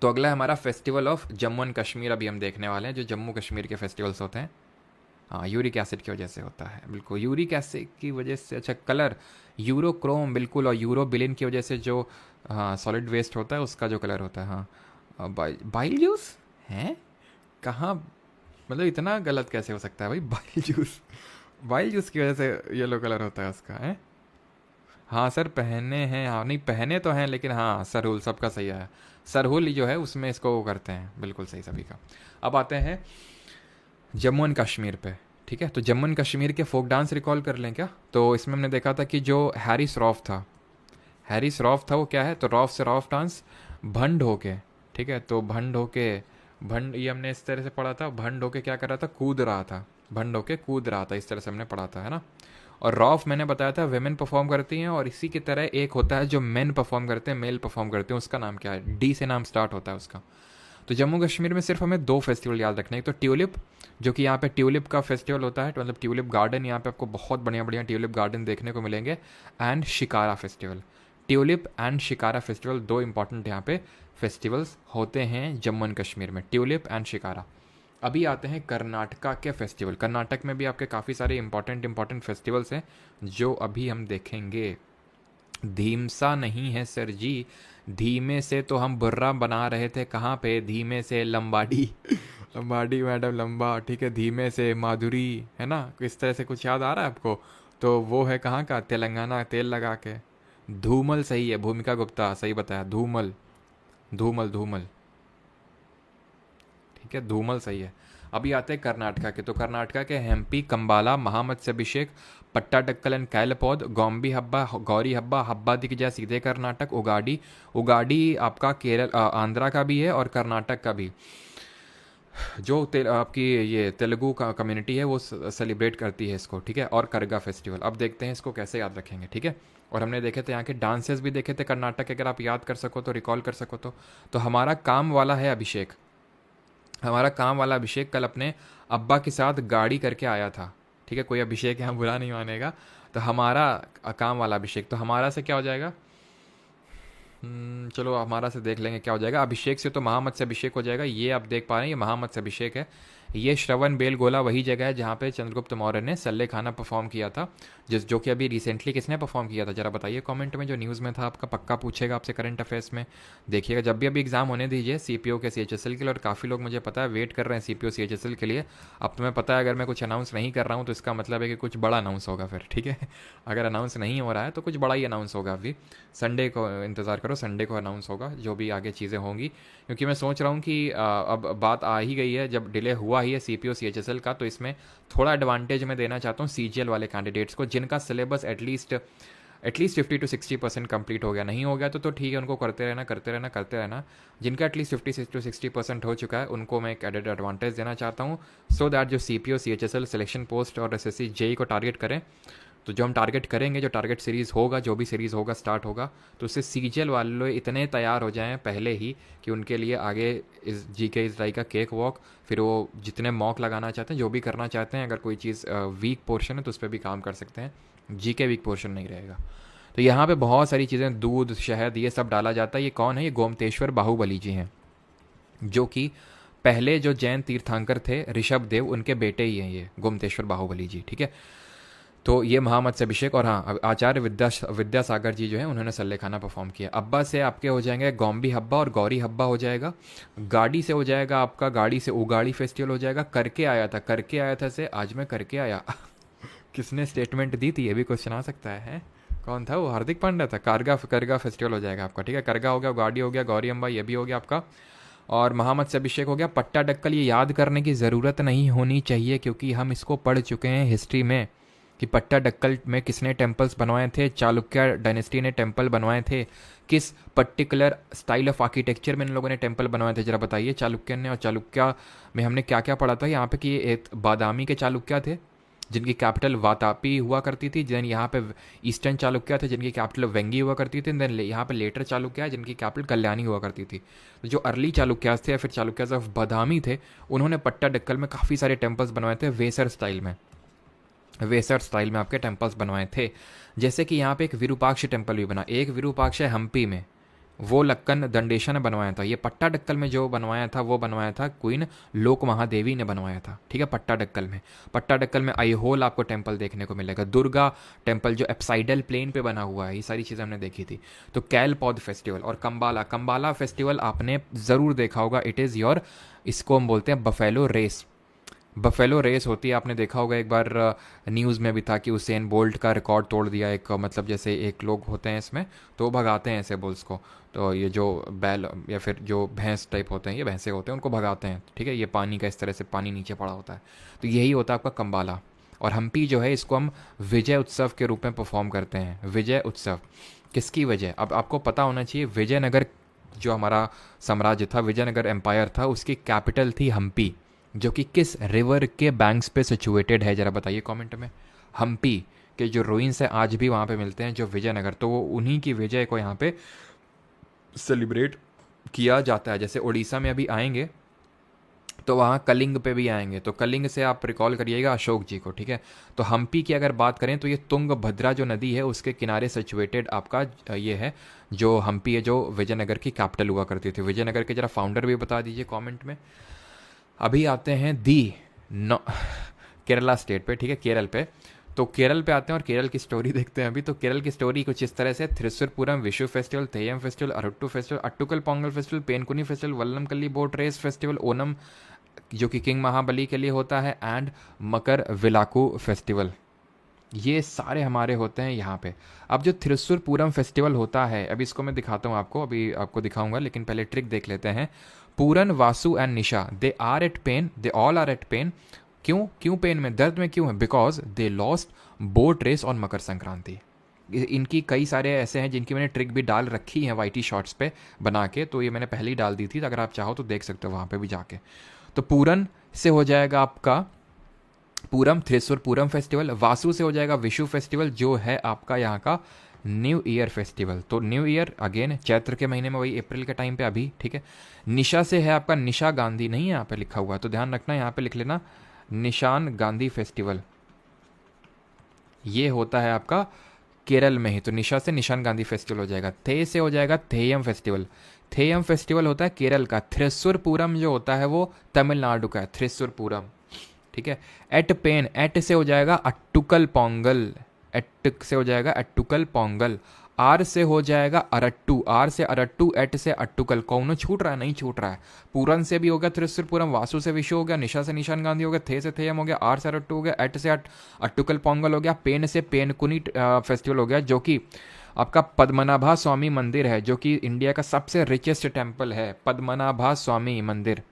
तो अगला है हमारा festival of Jammu and Kashmir, अभी हम देखने वाले हैं जो जम्मू कश्मीर के फेस्टिवल्स होते हैं। हाँ, यूरिक एसिड की वजह से होता है, बिल्कुल यूरिक एसिड की वजह से। अच्छा, कलर यूरोक्रोम, बिल्कुल, और यूरोबिलिन की वजह से जो हाँ सॉलिड वेस्ट होता है उसका जो कलर होता है। हाँ, बाइल जूस है कहाँ, मतलब इतना गलत कैसे हो सकता है भाई? बाइल जूस, बाइल जूस की वजह से येलो कलर होता है उसका है। हाँ सर पहने हैं, हाँ नहीं पहने तो हैं, लेकिन हाँ सरहुल सबका सही है। सरहुल जो है उसमें इसको वो करते हैं, बिल्कुल सही सभी का। अब आते हैं जम्मू एंड कश्मीर पे। ठीक है, तो जम्मू एंड कश्मीर के फोक डांस रिकॉल कर लें क्या? तो इसमें हमने देखा था कि जो हैरी श्रॉफ था, हैरी श्रॉफ था वो क्या है, तो रॉफ से रॉफ डांस, भंड होके। ठीक है, तो भंड होके, भंड ये हमने इस तरह से पढ़ा था, भंड होके क्या कर रहा था, कूद रहा था, भंड होके कूद रहा था, इस तरह से हमने पढ़ा था, है ना। और रॉफ मैंने बताया था वेमेन परफॉर्म करती हैं, और इसी की तरह एक होता है जो मेन परफॉर्म करते हैं, मेल परफॉर्म करते हैं, उसका नाम क्या है, डी से नाम स्टार्ट होता है उसका। तो जम्मू कश्मीर में सिर्फ हमें दो फेस्टिवल याद रखने हैं, तो ट्यूलिप, जो कि यहाँ पे ट्यूलिप का फेस्टिवल होता है, मतलब ट्यूलिप गार्डन, यहाँ पे आपको बहुत बढ़िया बढ़िया ट्यूलिप गार्डन देखने को मिलेंगे, and shikara festival. Tulip and shikara festival दो इंपॉर्टेंट यहाँ पे फेस्टिवल्स होते हैं जम्मू एंड कश्मीर में, ट्यूलिप एंड शिकारा। अभी आते हैं कर्नाटका के फेस्टिवल। कर्नाटक में भी आपके काफ़ी सारे इंपॉर्टेंट फेस्टिवल्स हैं जो अभी हम देखेंगे। धीमसा नहीं है सर जी, धीमे से तो हम बुर्रा बना रहे थे, कहाँ पे, धीमे से लंबाडी लंबाडी मैडम लंबा, ठीक है, धीमे से माधुरी, है ना, इस तरह से कुछ याद आ रहा है आपको? तो वो है कहाँ का, तेलंगाना, तेल लगा के। धूमल सही है, भूमिका गुप्ता सही बताया, धूमल, धूमल धूमल, ठीक है, धूमल सही है। अभी आते हैं कर्नाटका के, तो कर्नाटका के हम्पी, कंबाला, महामत्स्यभिषेक, पट्टाडक्कल एंड कैलपौद, गॉम्बी हब्बा, गौरी हब्बा, हब्बा दिख जाए सीधे कर्नाटक, उगाड़ी। उगाड़ी आपका केरल आंध्रा का भी है और कर्नाटक का भी। जो आपकी ये तेलुगु का कम्युनिटी है वो सेलिब्रेट करती है इसको, ठीक है। और करगा फेस्टिवल, अब देखते हैं इसको कैसे याद रखेंगे, ठीक है। और हमने देखे थे यहाँ के डांसेस भी देखे थे कर्नाटक के, अगर आप याद कर सको तो, रिकॉल कर सको तो हमारा काम वाला है अभिषेक, हमारा काम वाला अभिषेक कल अपने अब्बा के साथ गाड़ी करके आया था, ठीक है। कोई अभिषेक यहाँ बुरा नहीं मानेगा। तो हमारा काम वाला अभिषेक, तो हमारा से क्या हो जाएगा, चलो हमारा से देख लेंगे क्या हो जाएगा। अभिषेक से तो महामत्स्य अभिषेक हो जाएगा, ये आप देख पा रहे हैं, ये महामत्स्य अभिषेक है। ये श्रवण बेलगोला वही जगह है जहाँ पे चंद्रगुप्त मौर्य ने सल्ले खाना परफॉर्म किया था, जो कि अभी रिसेंटली किसने परफॉर्म किया था, जरा बताइए कमेंट में, जो न्यूज़ में था आपका, पक्का पूछेगा आपसे करंट अफेयर्स में। देखिएगा जब भी अभी एग्जाम होने दीजिए सीपीओ के सीएचएसएल के लिए, और काफ़ी लोग मुझे पता है वेट कर रहे हैं सीपीओ सीएचएसएल के लिए। अब तुम्हें पता है अगर मैं कुछ अनाउंस नहीं कर रहा हूँ तो इसका मतलब है कि कुछ बड़ा अनाउंस होगा फिर, ठीक है। अगर अनाउंस नहीं हो रहा है तो कुछ बड़ा ही अनाउंस होगा। अभी संडे को इंतज़ार करो, संडे को अनाउंस होगा जो भी आगे चीज़ें होंगी, क्योंकि मैं सोच रहा हूँ कि अब बात आ ही गई है, जब डिले हुआ ही है सीपीओ सीएचएसएल का, तो इसमें थोड़ा एडवांटेज मैं देना चाहता हूँ सीजीएल वाले कैंडिडेट्स को, जिनका सिलेबस एटलीस्ट 50 to 60% कंप्लीट हो गया। नहीं हो गया तो ठीक है, उनको करते रहना करते रहना करते रहना। जिनका एटलीस्ट 50 to 60% हो चुका है उनको मैं एक एडेड एडवांटेज देना चाहता हूँ, सो दैट जो सीपीओ सीएचएसएल सिलेक्शन पोस्ट और एसएससी जेई को टारगेट करें, तो जो हम टारगेट करेंगे, जो टारगेट सीरीज़ होगा, जो भी सीरीज़ होगा स्टार्ट होगा, तो उससे सीजीएल वाले इतने तैयार हो जाएं पहले ही कि उनके लिए आगे इस जीके इस ड्राई का केक वॉक, फिर वो जितने मॉक लगाना चाहते हैं, जो भी करना चाहते हैं, अगर कोई चीज़ वीक पोर्शन है तो उस पर भी काम कर सकते हैं, जीके वीक पोर्शन नहीं रहेगा। तो यहाँ पे बहुत सारी चीज़ें, दूध शहद ये सब डाला जाता है। ये कौन है, ये गोमतेश्वर बाहुबली जी हैं, जो कि पहले जो जैन तीर्थंकर थे ऋषभ देव, उनके बेटे ही हैं ये गोमतेश्वर बाहुबली जी, ठीक है। तो ये महामत्स्य अभिषेक, और हाँ आचार्य विद्यासागर जी जो है उन्होंने सल्ले खाना परफॉर्म किया। अब्बा से आपके हो जाएंगे गॉम्बी हब्बा और गौरी हब्बा हो जाएगा। गाड़ी से हो जाएगा आपका, गाड़ी से उगाड़ी फेस्टिवल हो जाएगा। करके आया था से आज मैं करके आया किसने स्टेटमेंट दी थी, ये भी क्वेश्चन आ सकता है? कौन था वो, हार्दिक पांड्या था। करगा फेस्टिवल हो जाएगा आपका, ठीक है। करगा हो गया, गाड़ी हो गया, गौरी अम्बा ये भी हो गया आपका, और महामत्स्य अभिषेक हो गया। पट्टाडक्कल ये याद करने की ज़रूरत नहीं होनी चाहिए, क्योंकि हम इसको पढ़ चुके हैं हिस्ट्री में कि पट्टाडक्कल में किसने टेम्पल्स बनवाए थे, चालुक्य डायनेस्टी ने टेम्पल बनवाए थे, किस पर्टिकुलर स्टाइल ऑफ आर्किटेक्चर में इन लोगों ने टेम्पल बनवाए थे, जरा बताइए चालुक्य ने। और चालुक्य में हमने क्या क्या पढ़ा था यहाँ पे, कि एक बादामी के चालुक्य थे जिनकी कैपिटल वातापी हुआ करती थी, देन यहाँ पे ईस्टर्न चालुक्य थे जिनकी कैपिटल वेंगी हुआ करती थी, देन यहाँ पे लेटर चालुक्य जिनकी कैपिटल कल्याणी हुआ करती थी। तो जो अर्ली चालुक्यास थे या फिर चालुक्यास ऑफ बादामी थे, उन्होंने पट्टाडक्कल में काफ़ी सारे टेम्पल्स बनवाए थे वेसर स्टाइल में आपके टेम्पल्स बनवाए थे। जैसे कि यहाँ पे एक विरूपाक्ष टेम्पल भी बना, एक विरूपाक्ष है हम्पी में, वो लक्कन दंडेशा ने बनवाया था। ये पट्टाडक्कल में जो बनवाया था वो बनवाया था क्वीन लोक महादेवी ने बनवाया था, ठीक है, पट्टाडक्कल में। पट्टाडक्कल में आईहोल आपको टेम्पल देखने को मिलेगा, दुर्गा टेम्पल जो एप्साइडल प्लेन पे बना हुआ है, ये सारी चीज़ें हमने देखी थी। तो कैलपौध फेस्टिवल और कंबाला फेस्टिवल आपने ज़रूर देखा होगा। इट इज़ योर, इसको हम बोलते हैं बफेलो रेस। बफेलो रेस होती है, आपने देखा होगा एक बार न्यूज़ में भी था कि उसेन बोल्ट का रिकॉर्ड तोड़ दिया एक, मतलब जैसे एक लोग होते हैं इसमें तो वो भगाते हैं ऐसे बुल्स को, तो ये जो बैल या फिर जो भैंस टाइप होते हैं, ये भैंसे होते हैं, उनको भगाते हैं, ठीक है। ये पानी का इस तरह से पानी नीचे पड़ा होता है, तो यही होता है आपका कंबाला। और हम्पी जो है इसको हम विजय उत्सव के रूप में परफॉर्म करते हैं। विजय उत्सव किसकी वजह, अब आपको पता होना चाहिए, विजयनगर जो हमारा साम्राज्य था, विजयनगर एम्पायर था, उसकी कैपिटल थी हम्पी, जो कि किस रिवर के बैंक्स पे सिचुएटेड है, ज़रा बताइए कमेंट में। हम्पी के जो रूइंस हैं आज भी वहाँ पे मिलते हैं, जो विजयनगर, तो वो उन्हीं की विजय को यहाँ पे सेलिब्रेट किया जाता है। जैसे उड़ीसा में अभी आएंगे तो वहाँ कलिंग पे भी आएंगे, तो कलिंग से आप रिकॉल करिएगा अशोक जी को, ठीक है। तो हम्पी की अगर बात करें तो ये तुंगभद्रा जो नदी है उसके किनारे सिचुएटेड आपका ये है जो हम्पी है, जो विजयनगर की कैपिटल हुआ करती थी। विजयनगर के जरा फाउंडर भी बता दीजिए कमेंट में। अभी आते हैं केरला स्टेट पे, ठीक है, केरल पे। तो केरल पे आते हैं और केरल की स्टोरी देखते हैं अभी। तो केरल की स्टोरी कुछ इस तरह से: थ्रिसुरपुरम Vishu festival, तेयम festival, अरुट्टू festival, Attukal Pongal festival, पेनकुनी festival, Vallamkali boat race festival, Onam जो कि किंग महाबली के लिए होता है, एंड मकर विलाकू फेस्टिवल। ये सारे हमारे होते हैं यहाँ पे। अब जो थ्रिसुरपुरम फेस्टिवल होता है, अभी इसको मैं दिखाता हूँ आपको, अभी आपको दिखाऊंगा, लेकिन पहले ट्रिक देख लेते हैं। Puran, Vasu and Nisha, they are at pain, they all are at pain. क्यों पेन में, दर्द में क्यों है? Because they lost boat race on Makar Sankranti. इनकी कई सारे ऐसे हैं जिनकी मैंने ट्रिक भी डाल रखी है वाईटी शॉर्ट्स पे बना के, तो ये मैंने पहले ही डाल दी थी, तो अगर आप चाहो तो देख सकते हो वहाँ पे भी जाके। तो पूरन से हो जाएगा आपका पूरम, थ्रिसुरपुरम फेस्टिवल। वासु से हो जाएगा विशु फेस्टिवल, जो है आपका यहाँ का न्यू ईयर फेस्टिवल। तो न्यू ईयर अगेन चैत्र के महीने में, वही अप्रैल के टाइम पे अभी, ठीक है। निशा से है आपका निशा गांधी, नहीं है यहाँ पे लिखा हुआ, तो ध्यान रखना, यहाँ पे लिख लेना निशान गांधी फेस्टिवल। ये होता है आपका केरल में ही, तो निशा से निशान गांधी फेस्टिवल हो जाएगा। थे से हो जाएगा थेयम फेस्टिवल। थेयम फेस्टिवल होता है केरल का। थ्रिसुरपुरम जो होता है वो तमिलनाडु का है, थ्रिसुरपुरम, ठीक है। एट पेन, एट से हो जाएगा अट्टुकल पोंगल, एट से हो जाएगा अट्टुकल पोंगल। आर से हो जाएगा अरट्टू, आर से अरट्टू, एट से अट्टुकल। कौन छूट रहा है? नहीं छूट रहा है। पूरन से भी हो गया थ्रिसुरपुरम, वासु से विशु हो गया, निशा से निशान गांधी हो गया, थे से थेयम हो गया, आर से अरट्टू हो गया, एट से अट्टुकल पोंगल हो गया, पेन से पेनकुनी फेस्टिवल हो गया, जो कि आपका पद्मनाभा स्वामी मंदिर है, जो कि इंडिया का सबसे रिचेस्ट टेम्पल है, पद्मनाभा स्वामी मंदिर।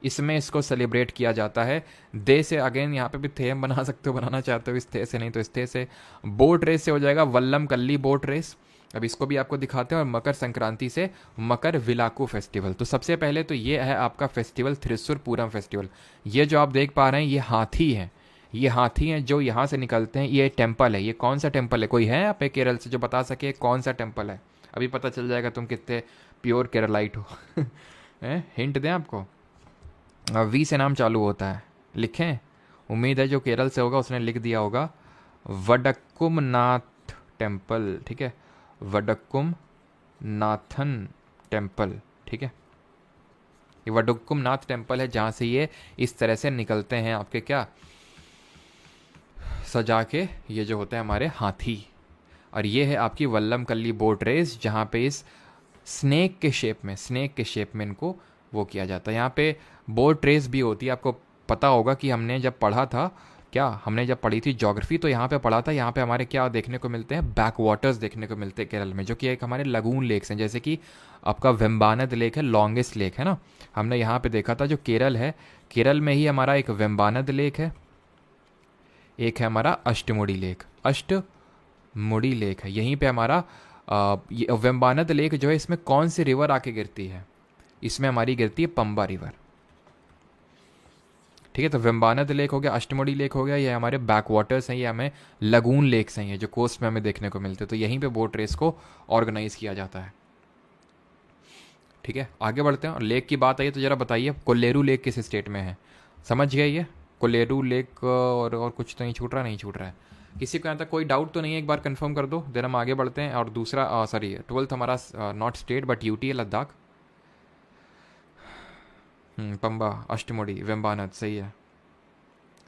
इसमें इसको सेलिब्रेट किया जाता है। दे से अगेन यहाँ पे भी थेम बना सकते हो, बनाना चाहते हो इस थे से, नहीं तो इस थे से। बोट रेस से हो जाएगा वल्लम कल्ली बोट रेस, अब इसको भी आपको दिखाते हैं। और मकर संक्रांति से मकर विलाकू फेस्टिवल। तो सबसे पहले तो ये है आपका फेस्टिवल थ्रिसुरपुरम फेस्टिवल। ये जो आप देख पा रहे हैं ये हाथी हैं, ये हाथी हैं जो यहाँ से निकलते हैं। ये टेम्पल है, ये कौन सा टेम्पल है? कोई है यहाँ पे केरल से जो बता सके कौन सा टेम्पल है? अभी पता चल जाएगा तुम कितने प्योर केरलाइट हो। हिंट दें आपको, वी से नाम चालू होता है, लिखें? उम्मीद है जो केरल से होगा उसने लिख दिया होगा। वडक्कुम नाथ टेम्पल, ठीक है, वडक्कुम नाथन टेम्पल, ठीक है। ये वडक्कुम नाथ टेम्पल है जहाँ से ये इस तरह से निकलते हैं आपके क्या सजा के, ये जो होते हैं हमारे हाथी। और ये है आपकी वल्लम कल्ली बोट रेस, जहाँ पे इस स्नेक के शेप में इनको वो किया जाता है। यहाँ पे बोट रेस भी होती है। आपको पता होगा कि हमने जब पढ़ा था, हमने जब पढ़ी थी ज्योग्राफी, तो यहाँ पे पढ़ा था, यहाँ पे हमारे क्या देखने को मिलते हैं? बैक वाटर्स देखने को मिलते हैं केरल में, जो कि एक हमारे लगून लेक्स हैं। जैसे कि आपका वेम्बानद लेक है, लॉन्गेस्ट लेक है ना, हमने यहाँ पे देखा था। जो केरल है, केरल में ही हमारा एक वेम्बानद लेक है, एक है हमारा अष्टमुड़ी लेक है। यहीं पे हमारा ये वेम्बानद लेक जो है, इसमें कौन सी रिवर आके गिरती है? इसमें हमारी गिरती है पंबा रिवर, ठीक है। तो वेम्बानद लेक हो गया, अष्टमुड़ी लेक हो गया, ये हमारे बैक वाटर्स हैं, ये हमें लगून लेक्स हैं, ये जो कोस्ट में हमें देखने को मिलते हैं। तो यहीं पे बोट रेस को ऑर्गेनाइज किया जाता है, ठीक है। आगे बढ़ते हैं। और लेक की बात आई तो ज़रा बताइए कोल्लेरू लेक किस स्टेट में है? समझ गए ये? कोल्लेरू लेक और कुछ तो नहीं छूट रहा है। किसी को यहाँ तक कोई डाउट तो नहीं है? एक बार कंफर्म कर दो, देन हम आगे बढ़ते हैं। और दूसरा सॉरी 12th हमारा नॉट स्टेट बट यूटी है, लद्दाख। पंबा, अष्टमुडी, वेम्बानद, सही है।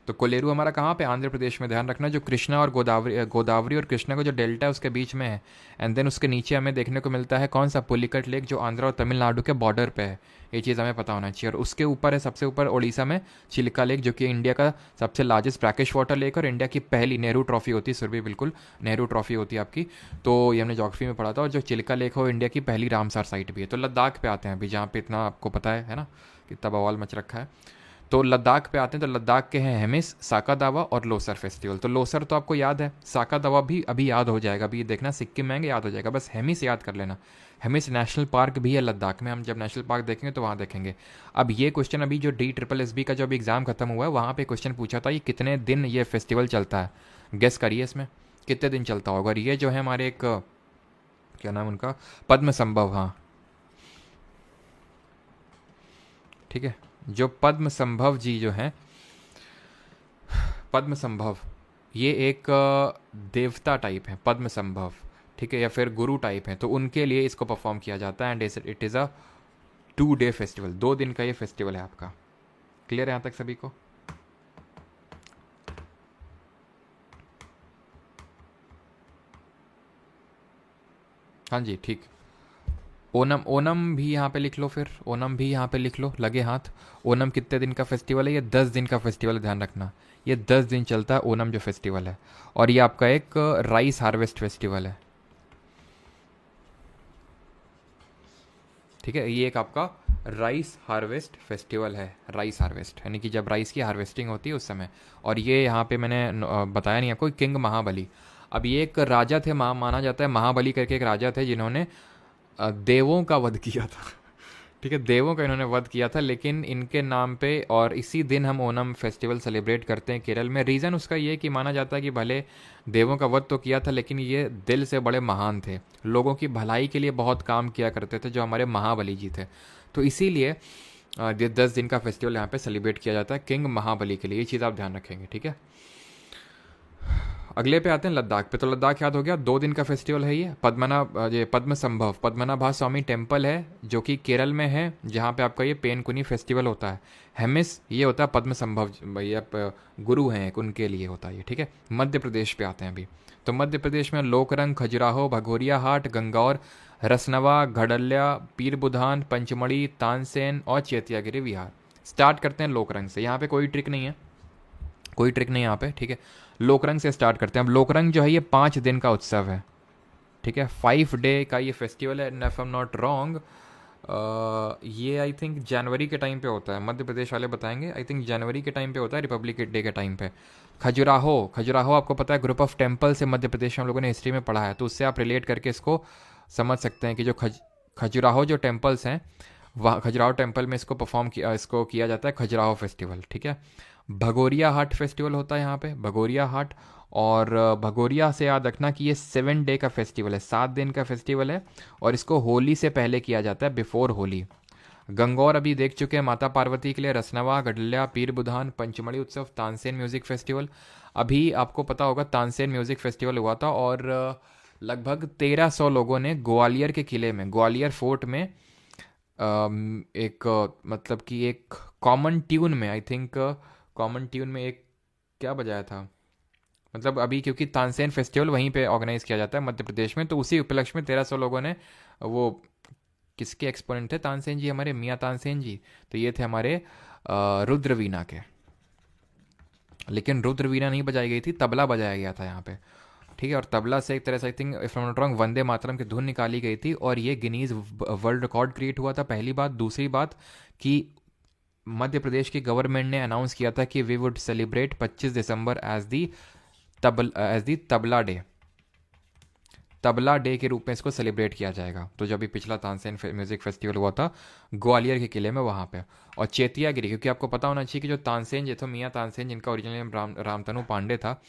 तो कोलेरू हमारा कहाँ पे? आंध्र प्रदेश में। ध्यान रखना जो कृष्णा और गोदावरी और कृष्णा का जो डेल्टा है उसके बीच में है। एंड देन उसके नीचे हमें देखने को मिलता है कौन सा? पुलिकट लेक, जो आंध्र और तमिलनाडु के बॉर्डर पे है। ये चीज़ हमें पता होना चाहिए। और उसके ऊपर है सबसे ऊपर उड़ीसा में चिल्का लेक, जो कि इंडिया का सबसे लार्जेस्ट ब्रैकिश वाटर लेक और इंडिया की पहली नेहरू ट्रॉफी होती है। सुरभि, बिल्कुल नेहरू ट्रॉफी होती है आपकी। तो ये हमने ज्योग्राफी में पढ़ा था। और जो चिल्का लेक हो इंडिया की पहली रामसार साइट भी है। तो लद्दाख पे आते हैं अभी, जहाँ पे इतना आपको पता है ना, कितना बवाल मच रखा है। तो लद्दाख पे आते हैं। तो लद्दाख के हैं हेमिस, साका दावा और लोसर फेस्टिवल। तो लोसर तो आपको याद है, साका दावा भी अभी याद हो जाएगा। अभी देखना सिक्किम में याद हो जाएगा, बस हेमिस याद कर लेना। हेमिस नेशनल पार्क भी है लद्दाख में, हम जब नेशनल पार्क देखेंगे तो वहाँ देखेंगे। अब ये क्वेश्चन अभी जो DSSB का जो अभी एग्जाम खत्म हुआ है वहाँ पे क्वेश्चन पूछा था, ये कितने दिन ये फेस्टिवल चलता है? गेस करिए इसमें कितने दिन चलता होगा। और ये जो है हमारे एक क्या नाम उनका, पद्म संभव, हाँ ठीक है, जो पद्म संभव जी जो हैं, पद्म संभव ये एक देवता टाइप है, पद्म संभव, ठीक है, या फिर गुरु टाइप है। तो उनके लिए इसको परफॉर्म किया जाता है। And it is a 2 day festival, 2 दिन का ये फेस्टिवल है आपका। क्लियर है यहाँ तक सभी को? हाँ जी, ठीक। ओनम, ओनम भी यहाँ पे लिख लो, फिर ओनम भी यहाँ पे लिख लो, लगे हाथ। ओनम कितने दिन का फेस्टिवल है? ये 10 दिन का फेस्टिवल है, ध्यान रखना। ये 10 दिन चलता है ओनम जो फेस्टिवल है। और ये आपका एक राइस हार्वेस्ट फेस्टिवल है, ठीक है। ये एक आपका राइस हार्वेस्ट फेस्टिवल है, राइस हार्वेस्ट यानी कि जब राइस की हार्वेस्टिंग होती है उस समय। और ये यहाँ पे मैंने बताया नहीं आपको, किंग महाबली। अब ये एक राजा थे, माना जाता है महाबली करके एक राजा थे जिन्होंने देवों का वध किया था ठीक है, देवों का इन्होंने वध किया था। लेकिन इनके नाम पे और इसी दिन हम ओनम फेस्टिवल सेलिब्रेट करते हैं केरल में। रीज़न उसका ये कि माना जाता है कि भले देवों का वध तो किया था लेकिन ये दिल से बड़े महान थे, लोगों की भलाई के लिए बहुत काम किया करते थे, जो हमारे महाबली जी थे। तो इसीलिए ये 10 दिन का फेस्टिवल यहाँ पे सेलिब्रेट किया जाता है किंग महाबली के लिए। ये चीज़ आप ध्यान रखेंगे, ठीक है। अगले पे आते हैं लद्दाख पे। तो लद्दाख याद हो गया, 2 दिन का फेस्टिवल है ये। ये पद्म संभव, पद्मनाभा स्वामी टेम्पल है जो कि केरल में है, जहाँ पे आपका ये पेनकुनी फेस्टिवल होता है। हेमिस ये होता है पद्म संभव, भैया गुरु हैं एक, उनके लिए होता है ये, ठीक है। मध्य प्रदेश पे आते हैं अभी। तो मध्य प्रदेश में लोकरंग, खजुराहो, भगोरिया हाट, गंगौर, रसनवा, घड़ल्या, पीर बुधान, पंचमढ़ी, तानसेन और चैतियागिरी विहार। स्टार्ट करते हैं लोकरंग से। यहाँ पे कोई ट्रिक नहीं है, कोई ट्रिक नहीं यहाँ पे, ठीक है। लोकरंग से स्टार्ट करते हैं। अब लोकरंग जो है ये 5 दिन का उत्सव है, ठीक है। 5 day का ये फेस्टिवल है। If I am not wrong, ये आई थिंक जनवरी के टाइम पे होता है, मध्य प्रदेश वाले बताएंगे। आई थिंक जनवरी के टाइम पे होता है, रिपब्लिक डे के टाइम पे। खजुराहो, खजुराहो आपको पता है ग्रुप ऑफ टेम्पल से मध्य प्रदेश में हम लोगों ने हिस्ट्री में पढ़ा है, तो उससे आप रिलेट करके इसको समझ सकते हैं कि जो खजुराहो जो टेम्पल्स हैं, वहाँ खजुराहो टेम्पल में इसको किया जाता है खजुराहो फेस्टिवल, ठीक है। भगोरिया हाट फेस्टिवल होता है यहाँ पे, भगोरिया हाट। और भगोरिया से याद रखना कि ये 7 day का फेस्टिवल है, 7 दिन का फेस्टिवल है। और इसको होली से पहले किया जाता है, बिफोर होली। गंगौर अभी देख चुके हैं, माता पार्वती के लिए। रसनवा, गडल्या, पीर बुधान, पंचमढ़ी उत्सव, तानसेन म्यूजिक फेस्टिवल। अभी आपको पता होगा तानसेन म्यूजिक फेस्टिवल हुआ था और लगभग 1300 लोगों ने ग्वालियर के किले में, ग्वालियर फोर्ट में एक मतलब कि एक कॉमन ट्यून में, आई थिंक कॉमन ट्यून में एक क्या बजाया था, मतलब अभी क्योंकि तानसेन फेस्टिवल वहीं पे ऑर्गेनाइज किया जाता है मध्य प्रदेश में, तो उसी उपलक्ष्य में 1300 लोगों ने, वो किसके एक्सपोनेंट थे? तानसेन जी, हमारे मियाँ तानसेन जी। तो ये थे हमारे रुद्रवीणा के। लेकिन रुद्रवीणा नहीं बजाई गई थी, तबला बजाया गया था यहाँ पे, ठीक है। और तबला से एक तरह से I think if I am not wrong Vande Mataram की धुन निकाली गई थी और ये गिनीज वर्ल्ड रिकॉर्ड क्रिएट हुआ था, पहली बात। दूसरी बात कि मध्य प्रदेश की गवर्नमेंट ने अनाउंस किया था कि we would celebrate 25 December as the tabla day, tabla day के रूप में इसको सेलिब्रेट किया जाएगा। तो जब भी पिछला तानसेन म्यूजिक फेस्टिवल हुआ था ग्वालियर के किले में, वहाँ पे। और चेतियागिरी, क्योंकि आपको पता होना चाहिए कि जो तानसेन जी थे, मियाँ तानसेन जिनका ओरिजिनल नाम रामतनु पांडे था,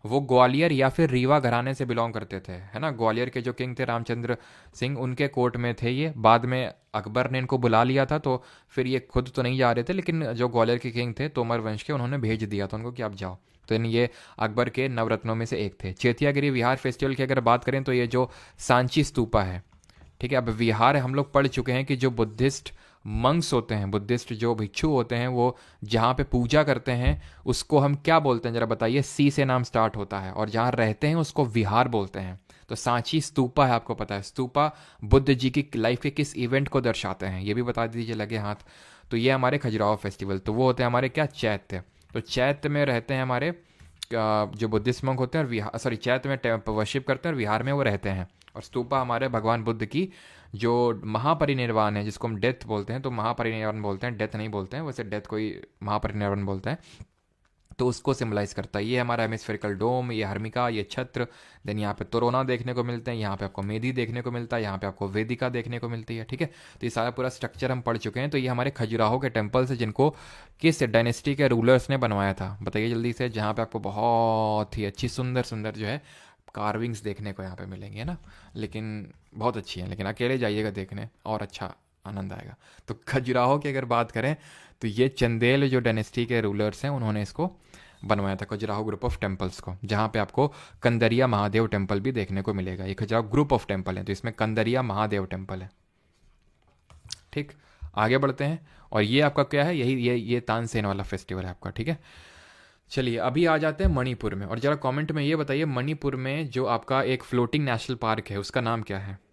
वो ग्वालियर या फिर रीवा घराने से बिलोंग करते थे, है ना। ग्वालियर के जो किंग थे रामचंद्र सिंह, उनके कोर्ट में थे ये। बाद में अकबर ने इनको बुला लिया था, तो फिर ये खुद तो नहीं जा रहे थे, लेकिन जो ग्वालियर के किंग थे तोमर वंश के, उन्होंने भेज दिया था उनको कि आप जाओ। तो ये अकबर के नवरत्नों में से एक थे। चैत्यागिरी विहार फेस्टिवल की अगर बात करें तो ये जो सांची स्तूपा है, ठीक है। अब विहार हम लोग पढ़ चुके हैं कि जो बुद्धिस्ट मंक्स होते हैं, बुद्धिस्ट जो भिक्षु होते हैं, वो जहाँ पे पूजा करते हैं उसको हम क्या बोलते हैं जरा बताइए। सी से नाम स्टार्ट होता है, और जहाँ रहते हैं उसको विहार बोलते हैं। तो सांची स्तूपा है, आपको पता है स्तूपा बुद्ध जी की लाइफ के किस इवेंट को दर्शाते हैं, ये भी बता दीजिए लगे हाथ। तो ये हमारे खजुराहो फेस्टिवल, तो वो होते हैं हमारे क्या, चैत्य। तो चैत्य में रहते हैं हमारे जो बुद्धिस्ट मंक होते हैं, और विहार, सॉरी, चैत्य में वर्शिप करते हैं और विहार में वो रहते हैं। और स्तूपा हमारे भगवान बुद्ध की जो महापरिनिर्वाण है, जिसको हम डेथ बोलते हैं, तो महापरिनिर्वाण बोलते हैं, डेथ नहीं बोलते हैं, वैसे डेथ कोई महापरिनिर्वाण बोलते हैं, तो उसको सिम्बलाइज करता है। ये हमारा हेमिस्फेरिकल डोम, ये हर्मिका, ये छत्र। देन यहाँ पे तोरोना देखने को मिलते हैं, यहाँ पे आपको मेदी देखने को मिलता है, यहाँ पे आपको वेदिका देखने को मिलती है, ठीक है। तो ये सारा पूरा स्ट्रक्चर हम पढ़ चुके हैं। तो ये हमारे खजुराहो के टेम्पल्स है, जिनको किस डायनेस्टी के रूलर्स ने बनवाया था, बताइए जल्दी से। जहाँ पे आपको बहुत ही अच्छी सुंदर सुंदर जो है कार्विंग्स देखने को यहाँ पे मिलेंगे, है ना। लेकिन बहुत अच्छी है, लेकिन अकेले जाइएगा देखने और अच्छा आनंद आएगा। तो खजुराहो की अगर बात करें तो ये चंदेल जो डायनेस्टी के रूलर्स हैं, उन्होंने इसको बनवाया था, खजुराहो ग्रुप ऑफ टेम्पल्स को, जहाँ पे आपको कंदरिया महादेव टेम्पल भी देखने को मिलेगा। ये खजुराहो ग्रुप ऑफ टेम्पल है, तो इसमें कंदरिया महादेव टेम्पल है, ठीक। आगे बढ़ते हैं, और ये आपका क्या है, यही ये तानसेन वाला फेस्टिवल है आपका, ठीक है। चलिए अभी आ जाते हैं मणिपुर में, और जरा कमेंट में ये बताइए, मणिपुर में जो आपका एक फ्लोटिंग नेशनल पार्क है उसका नाम क्या है।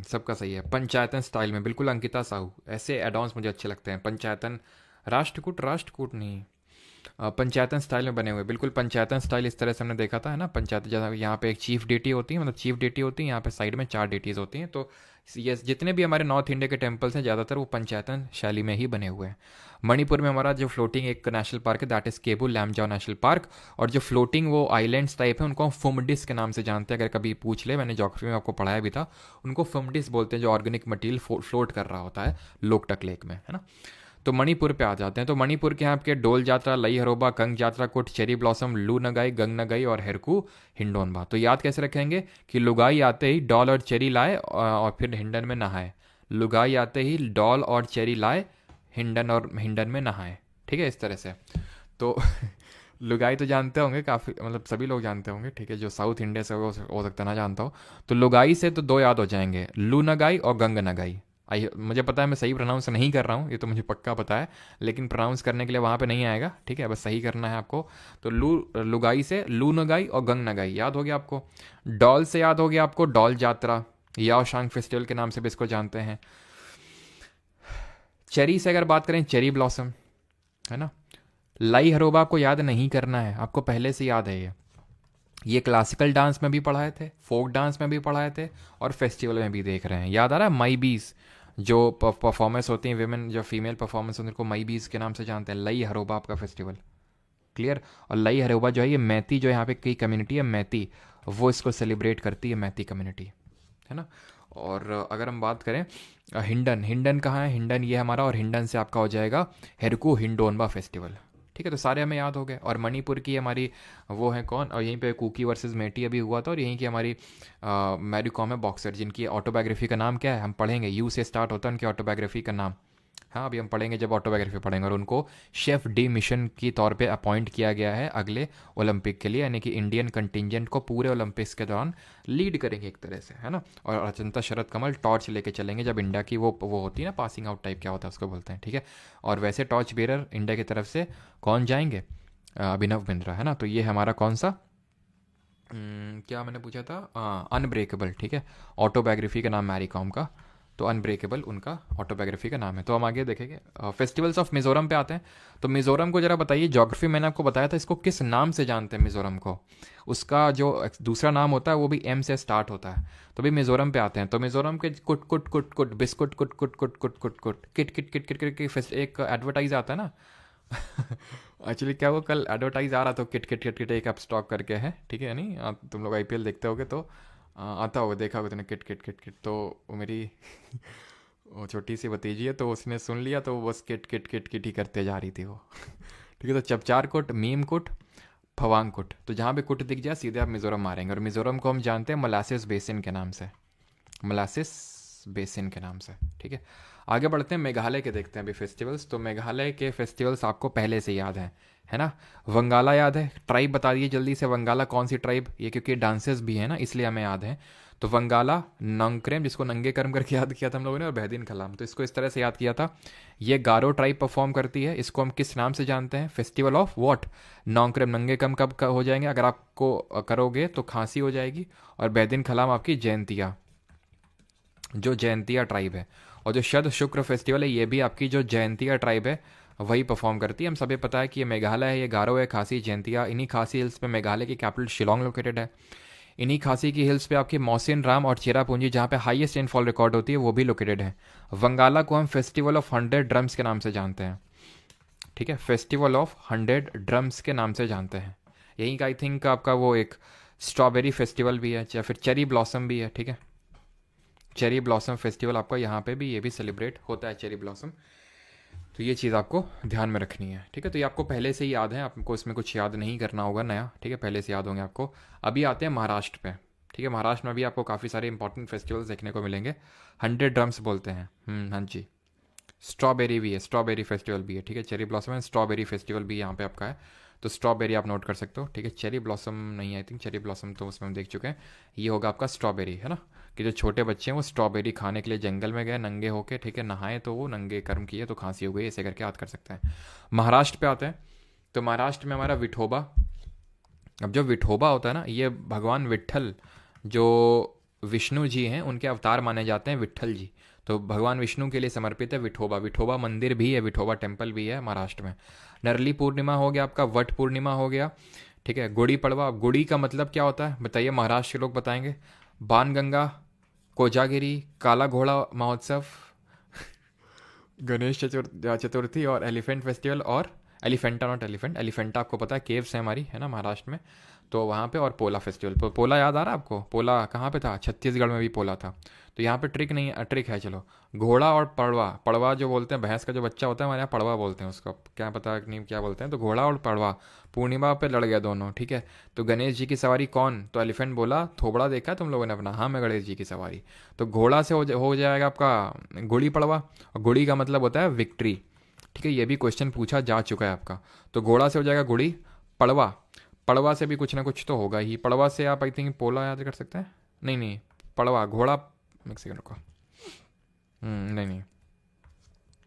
सबका सही है, पंचायतन स्टाइल में, बिल्कुल अंकिता साहू। ऐसे एडॉन्स मुझे अच्छे लगते हैं, पंचायतन, राष्ट्रकूट, राष्ट्रकूट नहीं, पंचायतन स्टाइल में बने हुए, बिल्कुल पंचायतन स्टाइल इस तरह से हमने देखा था, है ना। पंचायत जैसा यहाँ पे एक चीफ डेटी होती है, मतलब चीफ डेटी होती है, यहाँ पे साइड में 4 डेटीज होती हैं। तो ये जितने भी हमारे नॉर्थ इंडिया के टेम्पल्स हैं, ज़्यादातर वो पंचायतन शैली में ही बने हुए हैं। मणिपुर में हमारा जो फ्लोटिंग एक नेशनल पार्क है, that is Keibul Lamjao national park. और जो फ्लोटिंग वो आइलैंड्स टाइप है, उनको हम फुमडिस के नाम से जानते हैं। अगर कभी पूछ ले, मैंने ज्योग्राफी में आपको पढ़ाया भी था, उनको फुमडिस बोलते हैं, जो ऑर्गेनिक मटीरियल फ्लोट कर रहा होता है लोकटक लेक में, है ना। तो मणिपुर पे आ जाते हैं। तो मणिपुर के यहाँ आपके डोल जात्रा, लई हरोबा, कंग जात्रा कुट, चेरी ब्लॉसम, लू नगाई, गंग नगाई और हेरकू हिंडोनबा। तो याद कैसे रखेंगे कि लुगाई आते ही डॉल और चेरी लाए और फिर हिंडन में नहाए। लुगाई आते ही डॉल और चेरी लाए, हिंडन में नहाए, ठीक है, इस तरह से। तो लुगाई तो जानते होंगे काफ़ी, मतलब सभी लोग जानते होंगे, ठीक है। जो साउथ इंडिया से हो सकता ना जानता हो, तो लुगाई से तो 2 याद हो जाएंगे, लू नगाई और गंग नगाई। आई, मुझे पता है मैं सही प्रोनाउंस नहीं कर रहा हूँ, ये तो मुझे पक्का पता है, लेकिन प्रोनाउंस करने के लिए वहाँ पे नहीं आएगा, ठीक है, बस सही करना है आपको। तो लुगाई से लू नगाई और गंग नगाई याद हो गया आपको। डॉल से याद हो गया आपको डॉल जात्रा, याओ शांग फेस्टिवल के नाम से भी इसको जानते हैं। चेरी से अगर बात करें, चेरी ब्लॉसम, है ना। लाई हरोबा आपको याद नहीं करना है, आपको पहले से याद है ये क्लासिकल डांस में भी पढ़ाए थे, फोक डांस में भी पढ़ाए थे, और फेस्टिवल में भी देख रहे हैं। याद आ रहा है माई बीस, जो परफॉर्मेंस होती हैं वेमेन, जो फीमेल परफॉर्मेंस होती है, उनको मई बीस के नाम से जानते हैं। लई हरोबा आपका फेस्टिवल, क्लियर। और लई हरोबा जो है, ये मैती, जो यहाँ पे कई कम्युनिटी है मैती, वो इसको सेलिब्रेट करती है, मैती कम्युनिटी, है ना। और अगर हम बात करें हिंडन, हिंडन कहाँ है, हिंडन ये हमारा, और हिंडन से आपका हो जाएगा हेरकू हिंडोनबा फेस्टिवल, ठीक है। तो सारे हमें याद हो गए। और मणिपुर की हमारी वो है कौन, और यहीं पे कुकी वर्सेस मेटी अभी हुआ था, और यहीं की हमारी मैरी कॉम है बॉक्सर, जिनकी ऑटोबायोग्राफी का नाम क्या है, हम पढ़ेंगे, यू से स्टार्ट होता है उनकी ऑटोबायोग्राफी का नाम। हाँ, अभी हम पढ़ेंगे जब ऑटोबायोग्राफी पढ़ेंगे। और उनको शेफ डी मिशन की तौर पे अपॉइंट किया गया है अगले ओलंपिक के लिए, यानी कि इंडियन कंटिजेंट को पूरे ओलंपिक्स के दौरान लीड करेंगे एक तरह से, है ना। और अचंता शरद कमल टॉर्च लेके चलेंगे, जब इंडिया की वो होती है ना, पासिंग आउट टाइप, क्या होता है उसको बोलते हैं, ठीक है। और वैसे टॉर्च बेरर इंडिया की तरफ से कौन जाएंगे, अभिनव बिंद्रा, है ना। तो ये हमारा कौन सा क्या मैंने पूछा था, अनब्रेकेबल, ठीक है। ऑटोबायोग्राफी का नाम मैरी कॉम का, तो अनब्रेकेबल उनका ऑटोबायोग्राफी का नाम है। तो हम आगे देखेंगे, फेस्टिवल्स ऑफ मिजोरम पे आते हैं। तो मिजोरम को जरा बताइए, ज्योग्राफी मैंने आपको बताया था, इसको किस नाम से जानते हैं मिजोरम को। उसका जो दूसरा नाम होता है वो भी एम से स्टार्ट होता है। तो भी मिजोरम पे आते हैं। तो मिजोरम के कुट कुट कुट कुट बिस्कुट कुट कुट कुट कुट कुट कुट kit kit kit kit kit kit एक एडवर्टाइज आता है ना। एक्चुअली क्या, वो कल एडवर्टाइज आ रहा था, किट किट किट किट एक स्टॉक करके है, ठीक है, नहीं तुम लोग आईपीएल देखते होगे तो आता होगा, देखा होगा तुमने, किट किट किट किट। तो वो मेरी वो छोटी सी भतीजी है, तो उसने सुन लिया, तो वो बस किट किट किट किट ही करते जा रही थी वो। ठीक है। तो चपचार कुट, मीम कुट, फवांगकुट। तो जहाँ पे कुट दिख जाए सीधे आप मिज़ोरम मारेंगे, और मिज़ोरम को हम जानते हैं मोलासिस बेसिन के नाम से, मोलासिस बेसिन के नाम से। ठीक है, आगे बढ़ते हैं, मेघालय के देखते हैं अभी फेस्टिवल्स। तो मेघालय के फेस्टिवल्स आपको पहले से याद हैं, है ना। वंगाला याद है, ट्राइब बता दिए जल्दी से, वंगाला कौन सी ट्राइब, ये क्योंकि डांसेस भी है ना इसलिए हमें याद है। तो वंगाला, नंगक्रेम जिसको नंगे कर्म करके याद किया था हम लोगों ने, और बहदीन खलाम, तो इसको इस तरह से याद किया था। ये गारो ट्राइब परफॉर्म करती है, इसको हम किस नाम से जानते हैं, फेस्टिवल ऑफ वॉट, नौंक्रेम। नंगे कर्म कब हो जाएंगे, अगर आपको करोगे तो खांसी हो जाएगी, और बहदीन खलाम आपकी जयंतिया, जो जयंतिया ट्राइब है। और जो शद शुक्र फेस्टिवल है ये भी आपकी जो जयंतिया ट्राइब है वही परफॉर्म करती है। हम सभी पता है कि ये मेघालय है, ये गारो है, खासी, जयंतिया। इन्हीं खासी हिल्स पे मेघालय की कैपिटल शिलोंग लोकेटेड है। इन्हीं खासी की हिल्स पे आपकी मौसिन राम और चेरापूंजी, जहाँ पे हाईएस्ट रेनफॉल रिकॉर्ड होती है, वो भी लोकेटेड है। वंगाला को हम फेस्टिवल ऑफ 100 ड्रम्स के नाम से जानते हैं। ठीक है, फेस्टिवल ऑफ 100 ड्रम्स के नाम से जानते हैं। यहीं का आई थिंक आपका वो एक स्ट्रॉबेरी फेस्टिवल भी है, या फिर चेरी ब्लॉसम भी है। ठीक है, चेरी ब्लॉसम फेस्टिवल आपका यहाँ पे भी, ये भी सेलिब्रेट होता है, चेरी ब्लॉसम। तो ये चीज़ आपको ध्यान में रखनी है। ठीक है, तो ये आपको पहले से ही याद है, आपको इसमें कुछ याद नहीं करना होगा नया। ठीक है, पहले से याद होंगे आपको। अभी आते हैं महाराष्ट्र पे। ठीक है, महाराष्ट्र में भी आपको काफ़ी सारे इंपॉर्टेंट फेस्टिवल्स देखने को मिलेंगे। 100 ड्रम्स बोलते हैं, हाँ जी। स्ट्रॉबेरी भी है, स्ट्रॉबेरी फेस्टिवल भी है। ठीक है, cherry blossom and strawberry festival भी यहाँ पे आपका है, तो स्ट्रॉबेरी आप नोट कर सकते हो। ठीक है, चेरी ब्लॉसम नहीं, आई थिंक चेरी ब्लॉसम तो उसमें हम देख चुके हैं। ये होगा आपका स्ट्रॉबेरी, है ना, कि जो छोटे बच्चे हैं वो स्ट्रॉबेरी खाने के लिए जंगल में गए नंगे होके, ठीक है, नहाए तो वो नंगे कर्म किए तो खांसी हो गई, ऐसे करके याद कर सकते हैं। महाराष्ट्र पे आते हैं, तो महाराष्ट्र में हमारा विठोबा। अब जो विठोबा होता है ना, ये भगवान विट्ठल जो विष्णु जी हैं उनके अवतार माने जाते हैं, विट्ठल जी। तो भगवान विष्णु के लिए समर्पित है विठोबा। विठोबा मंदिर भी है, विठोबा टेम्पल भी है महाराष्ट्र में। नरली पूर्णिमा हो गया आपका, वट पूर्णिमा हो गया। ठीक है, गुड़ी पड़वा। गुड़ी का मतलब क्या होता है बताइए, महाराष्ट्र के लोग बताएंगे। बाणगंगा, कोजागिरी, काला घोड़ा महोत्सव, गणेश चतुर्थी, और एलिफेंट फेस्टिवल, और एलिफेंटा नॉट एलिफेंट, एलिफेंटा आपको पता है केव्स है हमारी, है ना, महाराष्ट्र में, तो वहाँ पे। और पोला फेस्टिवल, पोला याद आ रहा है आपको, पोला कहाँ पे था, छत्तीसगढ़ में भी पोला था। तो यहाँ पे ट्रिक नहीं है, ट्रिक है, चलो। घोड़ा और पड़वा, पड़वा जो बोलते हैं भैंस का जो बच्चा होता है, हमारे यहाँ पड़वा बोलते हैं उसको, क्या पता नहीं क्या बोलते हैं। तो घोड़ा और पड़वा पूर्णिमा पे लड़ गए दोनों। ठीक है, तो गणेश जी की सवारी कौन, तो एलिफेंट बोला, थोबड़ा देखा तुम लोगों ने अपना, हाँ मैं गणेश जी की सवारी। तो घोड़ा से हो जाएगा आपका गुड़ी पड़वा, और गुड़ी का मतलब होता है विक्ट्री। ठीक है, ये भी क्वेश्चन पूछा जा चुका है आपका। तो घोड़ा से हो जाएगा गुड़ी पड़वा, पड़वा से भी कुछ ना कुछ तो होगा ही। पड़वा से आप आई थिंक पोला याद कर सकते हैं, नहीं नहीं, पड़वा घोड़ा, एक सेकंड रुको, नहीं नहीं,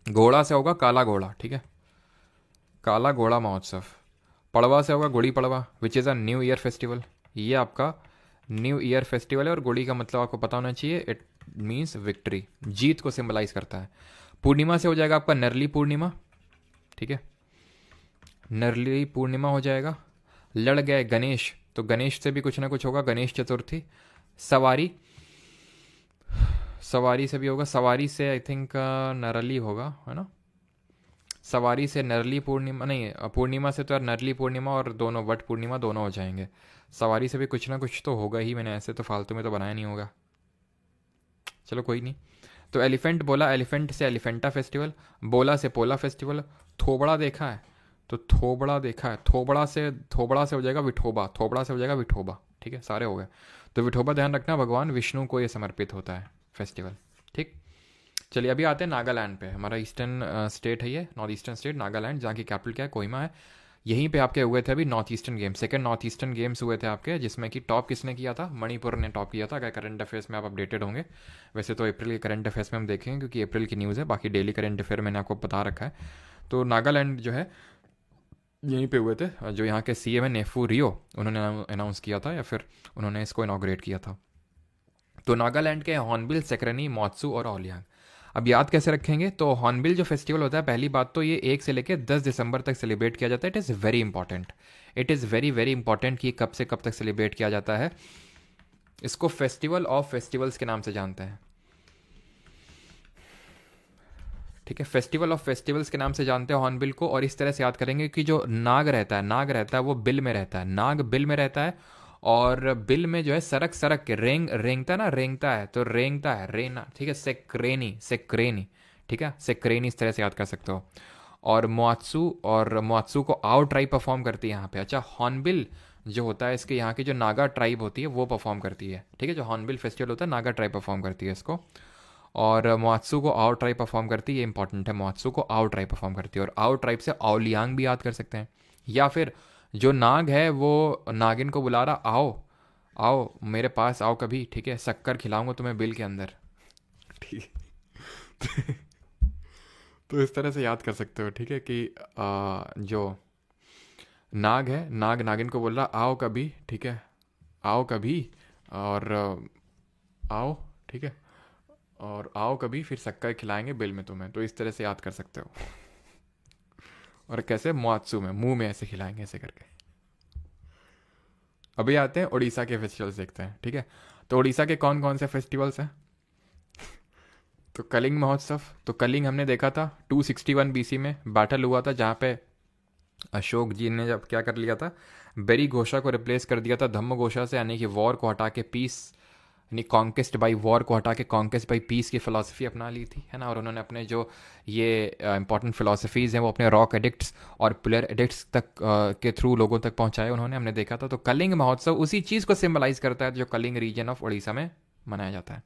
घोड़ा से होगा काला घोड़ा। ठीक है, काला घोड़ा महोत्सव। पड़वा से होगा Gudi Padwa, which is a new year festival. ये आपका न्यू ईयर फेस्टिवल है, और गुड़ी का मतलब आपको पता होना चाहिए, इट मीन्स विक्ट्री, जीत को सिंबलाइज करता है। पूर्णिमा से हो जाएगा आपका नरली पूर्णिमा। ठीक है, नरली पूर्णिमा हो जाएगा। लड़ गए गणेश, तो गणेश से भी कुछ ना कुछ होगा, गणेश चतुर्थी। सवारी, सवारी से भी होगा, सवारी से आई थिंक नरली होगा, है ना। सवारी से नरली पूर्णिमा नहीं, पूर्णिमा से तो यार नरली पूर्णिमा और दोनों वट पूर्णिमा दोनों हो जाएंगे। सवारी से भी कुछ ना कुछ तो होगा ही, मैंने ऐसे तो फालतू में तो बनाया नहीं होगा, चलो कोई नहीं। तो एलिफेंट बोला, एलिफेंट से एलिफेंटा फेस्टिवल, बोला से पोला फेस्टिवल। थोबड़ा देखा है, तो थोबड़ा देखा है, थोबड़ा से हो जाएगा विठोबा, थोबड़ा से हो जाएगा विठोबा। ठीक है, सारे हो गए। तो विठोबा ध्यान रखना, भगवान विष्णु को ये समर्पित होता है फेस्टिवल। ठीक, चलिए अभी आते हैं नागालैंड पे। हमारा ईस्टर्न स्टेट है ये, नॉर्थ ईस्टर्न स्टेट नागालैंड, जहाँ की कैपिटल क्या है, कोहिमा है। यहीं पे आपके हुए थे अभी north eastern games, second north eastern games हुए थे आपके, जिसमें कि टॉप किसने किया था, मणिपुर ने टॉप किया था। अगर करंट अफेयर्स में आप अपडेटेड होंगे, वैसे तो अप्रैल के करंट अफेयर्स में हम देखेंगे क्योंकि अप्रैल की न्यूज़ है, बाकी डेली करंट अफेयर मैंने आपको बता रखा है। तो नागालैंड जो है यहीं पे हुए थे, जो यहाँ के सीएम है नेफू रियो, उन्होंने अनाउंस किया था, या फिर उन्होंने इसको इनॉग्रेट किया था। तो नागालैंड के हॉर्नबिल, सेक्रेनी, मोत्सू और ओलियांग। अब याद कैसे रखेंगे, तो हॉर्नबिल जो फेस्टिवल होता है, पहली बात तो ये 1 से लेकर 10 दिसंबर तक सेलिब्रेट किया जाता है। It is very important, it is very very important कि कब से कब तक सेलिब्रेट किया जाता है। इसको फेस्टिवल ऑफ फेस्टिवल्स के नाम से जानते हैं। ठीक है, फेस्टिवल ऑफ फेस्टिवल्स के नाम से जानते हैं हॉर्नबिल को। और इस तरह से याद करेंगे कि जो नाग रहता है वो बिल में रहता है, नाग बिल में रहता है, और बिल में जो है सरक सरक के रेंगता है ना, रेंगता है, तो रेंगता है रेना। ठीक है, सेक्रेनी, सेक्रेनी। ठीक है, सेक्रेनी इस तरह से याद कर सकते हो। और मोआत्सू को आओ ट्राइब परफॉर्म करती है यहाँ पे। अच्छा, हॉर्नबिल जो होता है इसके यहाँ की जो नागा ट्राइब होती है वो परफॉर्म करती है, ठीक है। जो हॉर्नबिल फेस्टिवल होता है नागा ट्राइब परफॉर्म करती है इसको। और मोआत्सू को आओ ट्राइब परफॉर्म करती है, ये इंपॉर्टेंट है, मोआत्सू को आओ ट्राइब परफॉर्म करती है। और आओ ट्राइब से आओलियांग भी याद कर सकते हैं। या फिर जो नाग है वो नागिन को बुला रहा, आओ आओ मेरे पास आओ कभी, ठीक है, शक्कर खिलाऊंगा तुम्हें बिल के अंदर, ठीक है। तो इस तरह से याद कर सकते हो, ठीक है, कि जो नाग है, नाग नागिन को बोल रहा आओ कभी, ठीक है, आओ कभी, और आओ, ठीक है, और आओ कभी फिर शक्कर खिलाएंगे बिल में तुम्हें। तो इस तरह से याद कर सकते हो। और कैसे, मुआत्सू में मुंह में ऐसे खिलाएंगे ऐसे करके। अभी आते हैं उड़ीसा के फेस्टिवल्स देखते हैं, ठीक है। तो उड़ीसा के कौन कौन से फेस्टिवल्स हैं? तो कलिंग महोत्सव। तो कलिंग हमने देखा था 261 बीसी में बैटल हुआ था, जहाँ पे अशोक जी ने जब क्या कर लिया था, बेरी घोषा को रिप्लेस कर दिया था धम्म घोषा से, यानी कि वॉर को हटा के पीस, यानी कॉन्केस्ट बाई वॉर को हटा के कॉन्केस्ट बाई पीस की फिलॉसफी अपना ली थी, है ना। और उन्होंने अपने जो ये इंपॉर्टेंट फिलॉसफीज़ हैं वो अपने रॉक एडिक्ट्स और पिलर एडिक्ट्स तक के थ्रू लोगों तक पहुंचाए उन्होंने, हमने देखा था। तो कलिंग महोत्सव उसी चीज़ को सिंबलाइज करता है जो कलिंग रीजन ऑफ उड़ीसा में मनाया जाता है।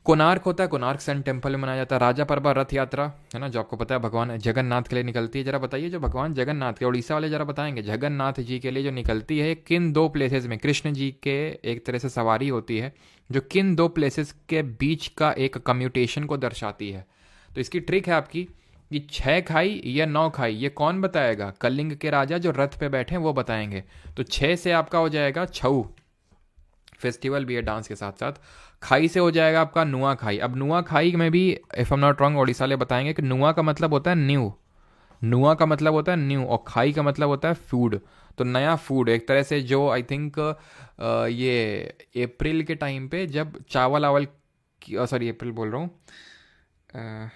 कोणार्क होता है, कोणार्क सन टेम्पल में मनाया जाता है। राजा परबा रथ यात्रा, है ना, जो आपको पता है भगवान जगन्नाथ के लिए निकलती है। जरा बताइए, जो भगवान जगन्नाथ के, उड़ीसा वाले जरा बताएंगे, जगन्नाथ जी के लिए जो निकलती है किन दो प्लेसेस में कृष्ण जी के एक तरह से सवारी होती है, जो किन दो प्लेसेस के बीच का एक कम्यूटेशन को दर्शाती है। तो इसकी ट्रिक है आपकी कि 6 खाई या 9 खाई, ये कौन बताएगा? कलिंग के राजा जो रथ पे बैठे हैं वो बताएंगे। तो 6 से आपका हो जाएगा छऊ, फेस्टिवल भी है डांस के साथ साथ। खाई से हो जाएगा आपका नुआ खाई। अब नुआ खाई में भी if M not wrong Orissa वाले बताएंगे कि नुआ का मतलब होता है न्यू, नुआ का मतलब होता है न्यू, और खाई का मतलब होता है फूड। तो नया फूड एक तरह से, जो आई थिंक ये अप्रैल के टाइम पे जब चावल आवल, सॉरी अप्रैल बोल रहा हूँ,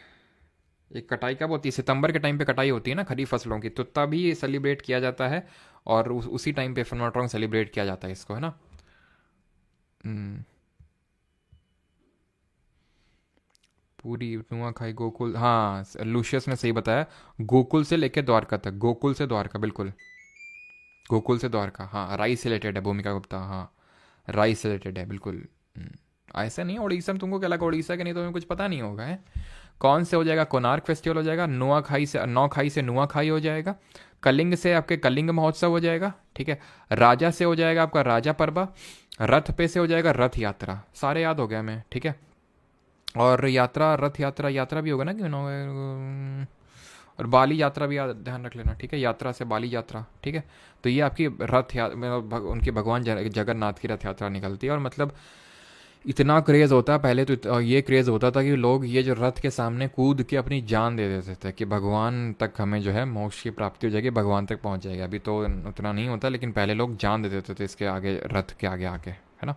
एक कटाई कब होती है, सितंबर के टाइम पे कटाई होती है ना खरीफ फसलों की, तो तभी ये सेलिब्रेट किया जाता है। और उसी टाइम पे if M not wrong celebrate किया जाता है इसको, है ना। हम्म, पूरी नुआखाई गोकुल, हाँ लूशियस ने सही बताया, गोकुल से लेके द्वारका तक, गोकुल से द्वारका, बिल्कुल गोकुल से द्वारका, हाँ राइस से रिलेटेड है, भूमिका गुप्ता, हाँ राइस से रिलेटेड है बिल्कुल। ऐसा नहीं है उड़ीसा में, तुमको क्या लगा उड़ीसा के नहीं तो तुम्हें कुछ पता नहीं होगा है। कौन से हो जाएगा? कोणार्क फेस्टिवल हो जाएगा, नुआखाई से, नौखाई से नुआखाई हो जाएगा, कलिंग से आपके कलिंग महोत्सव हो जाएगा, ठीक है, राजा से हो जाएगा आपका राजा परबा, रथ पे से हो जाएगा रथ यात्रा। सारे याद हो गया हमें, ठीक है। और यात्रा, रथ यात्रा, यात्रा भी होगा ना कि और बाली यात्रा भी ध्यान रख लेना, ठीक है, यात्रा से बाली यात्रा, ठीक है। तो ये आपकी रथ उनके भगवान जगन्नाथ की रथ यात्रा निकलती है। और मतलब इतना क्रेज़ होता है, पहले तो ये क्रेज़ होता था कि लोग ये जो रथ के सामने कूद के अपनी जान दे देते थे कि भगवान तक हमें जो है मोक्ष की प्राप्ति हो जाएगी, भगवान तक पहुंच जाएगा। अभी तो उतना नहीं होता, लेकिन पहले लोग जान दे देते थे इसके आगे, रथ के आगे आके, है ना।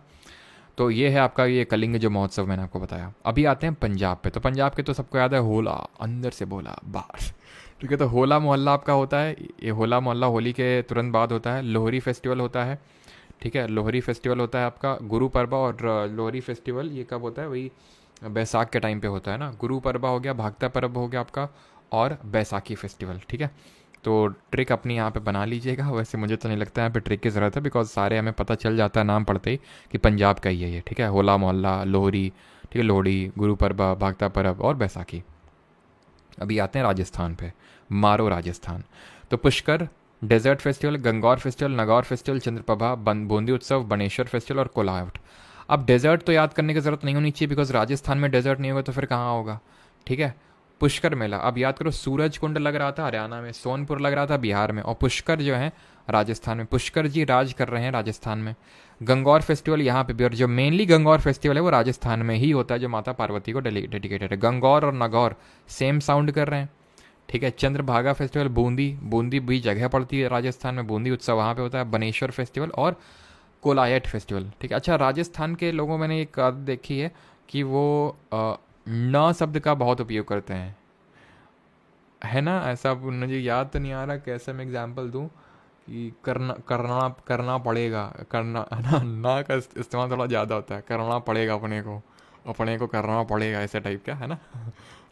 तो ये है आपका ये कलिंग जो महोत्सव मैंने आपको बताया। अभी आते हैं पंजाब पे। तो पंजाब के तो सबको याद है होला, अंदर से बोला बाहर, ठीक है। तो होला मोहल्ला आपका होता है, ये होला मोहल्ला होली के तुरंत बाद होता है। लोहरी फेस्टिवल होता है, ठीक है, लोहरी फेस्टिवल होता है आपका। गुरु पर्बा और लोहरी फेस्टिवल ये कब होता है? वही बैसाख के टाइम पे होता है ना। गुरु पर्बा हो गया, भागता पर्व हो गया आपका, और बैसाखी फेस्टिवल, ठीक है। तो ट्रिक अपनी यहाँ पे बना लीजिएगा। वैसे मुझे तो नहीं लगता यहाँ पे ट्रिक की ज़रूरत है, बिकॉज सारे हमें पता चल जाता है नाम पढ़ते ही कि पंजाब का ही है ये, ठीक है। होला मोहल्ला, लोहरी, ठीक है, लोहड़ी, गुरु पर्बा, भागता पर्व और बैसाखी। अभी आते हैं राजस्थान पे, मारो राजस्थान। तो Pushkar, desert festival, Gangaur festival, Nagaur festival, Chandraprabha, Bundi उत्सव, बनेश्वर फेस्टिवल और कोलावट। अब डेजर्ट तो याद करने की ज़रूरत नहीं होनी चाहिए, बिकॉज राजस्थान में डेजर्ट नहीं होगा तो फिर कहाँ होगा, ठीक है। पुष्कर मेला, अब याद करो, सूरज कुंड लग रहा था हरियाणा में, सोनपुर लग रहा था बिहार में, और पुष्कर जो है राजस्थान में। पुष्कर जी राज कर रहे हैं राजस्थान में। गंगौर फेस्टिवल यहाँ पे भी, और जो मेनली गंगौर फेस्टिवल है वो राजस्थान में ही होता है, जो माता पार्वती को डेडिकेटेड है। गंगौर और नगौर सेम साउंड कर रहे हैं, ठीक है। चंद्रभागा फेस्टिवल बूंदी, बूंदी भी जगह पड़ती है राजस्थान में, बूंदी उत्सव वहाँ पे होता है। बनेश्वर फेस्टिवल और कोलायट फेस्टिवल, ठीक है। अच्छा, राजस्थान के लोगों मैंने एक आदत देखी है कि वो न शब्द का बहुत उपयोग करते हैं, है ना। ऐसा मुझे याद तो नहीं आ रहा कैसे मैं एग्जांपल दूं कि करना करना करना पड़ेगा, करना, है ना, ना का इस्तेमाल थोड़ा ज़्यादा होता है, करना पड़ेगा अपने को, अपने को करना पड़ेगा ऐसे टाइप का, है ना।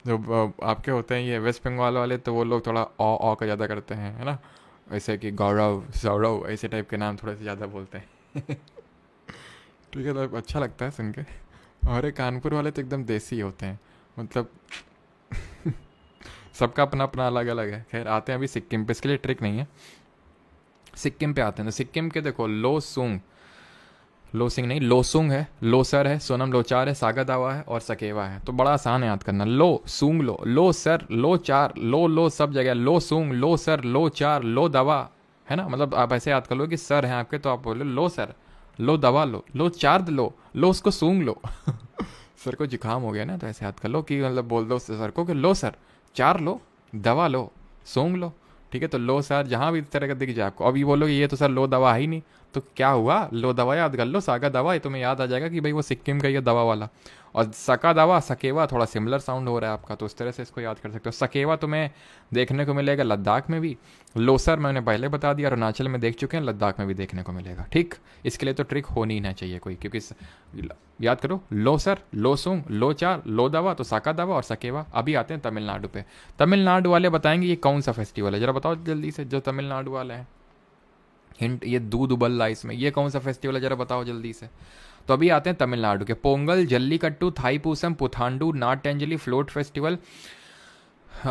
जो आपके होते हैं ये वेस्ट बंगाल वाले, तो वो लोग थोड़ा ओ का ज़्यादा करते हैं, है ना। ऐसे कि गौरव सौरव ऐसे टाइप के नाम थोड़े से ज़्यादा बोलते हैं। ठीक है, तो अच्छा लगता है सुन के। और ये कानपुर वाले तो एकदम देसी होते हैं, मतलब सबका अपना अपना अलग अलग है। खैर आते हैं अभी सिक्किम पे, इसके लिए ट्रिक नहीं है। सिक्किम पे आते हैं तो सिक्किम के देखो लोसुंग, लोसिंग नहीं लोसुंग है, लोसर है, सोनम लोचार है, सागा दावा है और सकेवा है। तो बड़ा आसान है याद करना। लो सूंग लो सर लो चार, लो सब जगह, लो सूंग लो सर लो चार लो दवा, है ना। मतलब आप ऐसे याद कर लो कि सर हैं आपके, तो आप बोले लो सर, लो दवा लो चार लो उसको सूंग लो। सर को जुकाम हो गया ना, तो ऐसे याद कर लो कि मतलब बोल दो सर को कि लो सर, चार लो, दवा लो, सूंघ लो। ठीक है, तो लो सर जहाँ भी इस तरह का दिख जाए आपको, अभी बोलो ये तो सर लो दवा है ही नहीं, तो क्या हुआ, लो दवा याद कर लो, सागा दवा, ये तुम्हें याद आ जाएगा कि भाई वो सिक्किम का ये दवा वाला। और सका दवा सकेवा थोड़ा सिमिलर साउंड हो रहा है आपका, तो उस तरह से इसको याद कर सकते हो। सकेवा तुम्हें देखने को मिलेगा लद्दाख में भी, लोसर मैंने पहले बता दिया, अरुणाचल में देख चुके हैं, लद्दाख में भी देखने को मिलेगा। ठीक, इसके लिए तो ट्रिक होनी ही ना चाहिए कोई, क्योंकि याद करो लोसर लोसुंग लोचार लो दवा, तो साका दवा और सकेवा। अभी आते हैं तमिलनाडु पे। तमिलनाडु वाले बताएंगे ये कौन सा फेस्टिवल है, जरा बताओ जल्दी से, जो तमिलनाडु वाले हैं। हिंट, ये दूध उबल रहा है इसमें, ये कौन सा फेस्टिवल है जरा बताओ जल्दी से। तो अभी आते हैं तमिलनाडु के। पोंगल, जल्लीकट्टू, थाईपूसम, पुथांडू, नाट्यांजलि, फ्लोट फेस्टिवल,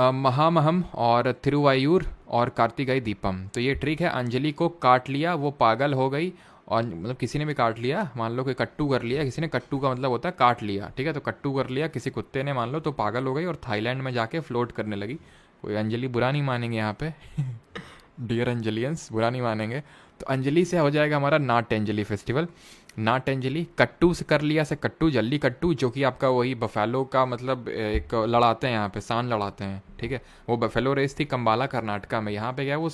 महामहम और थिरुवायूर और कार्तिकाई दीपम। तो ये ट्रिक है, अंजलि को काट लिया, वो पागल हो गई, और मतलब किसी ने भी काट लिया, मान लो कि कट्टू कर लिया किसी ने, कट्टू का मतलब होता है काट लिया, ठीक है, तो कट्टू कर लिया किसी कुत्ते ने मान लो, तो पागल हो गई और थाईलैंड में जाके फ्लोट करने लगी। कोई अंजलि बुरा नहीं मानेंगे यहाँ पे। डियर अंजलियंस बुरा नहीं मानेंगे। तो अंजलि से हो जाएगा हमारा नाट्यांजलि फेस्टिवल। नाट्यांजलि, कट्टू से कर लिया से कट्टू, जल्ली कट्टू, जो कि आपका वही बफेलो का मतलब एक लड़ाते हैं यहाँ पे, सांड लड़ाते हैं, ठीक है। वो बफेलो रेस थी कंबाला कर्नाटका में, यहाँ पे क्या है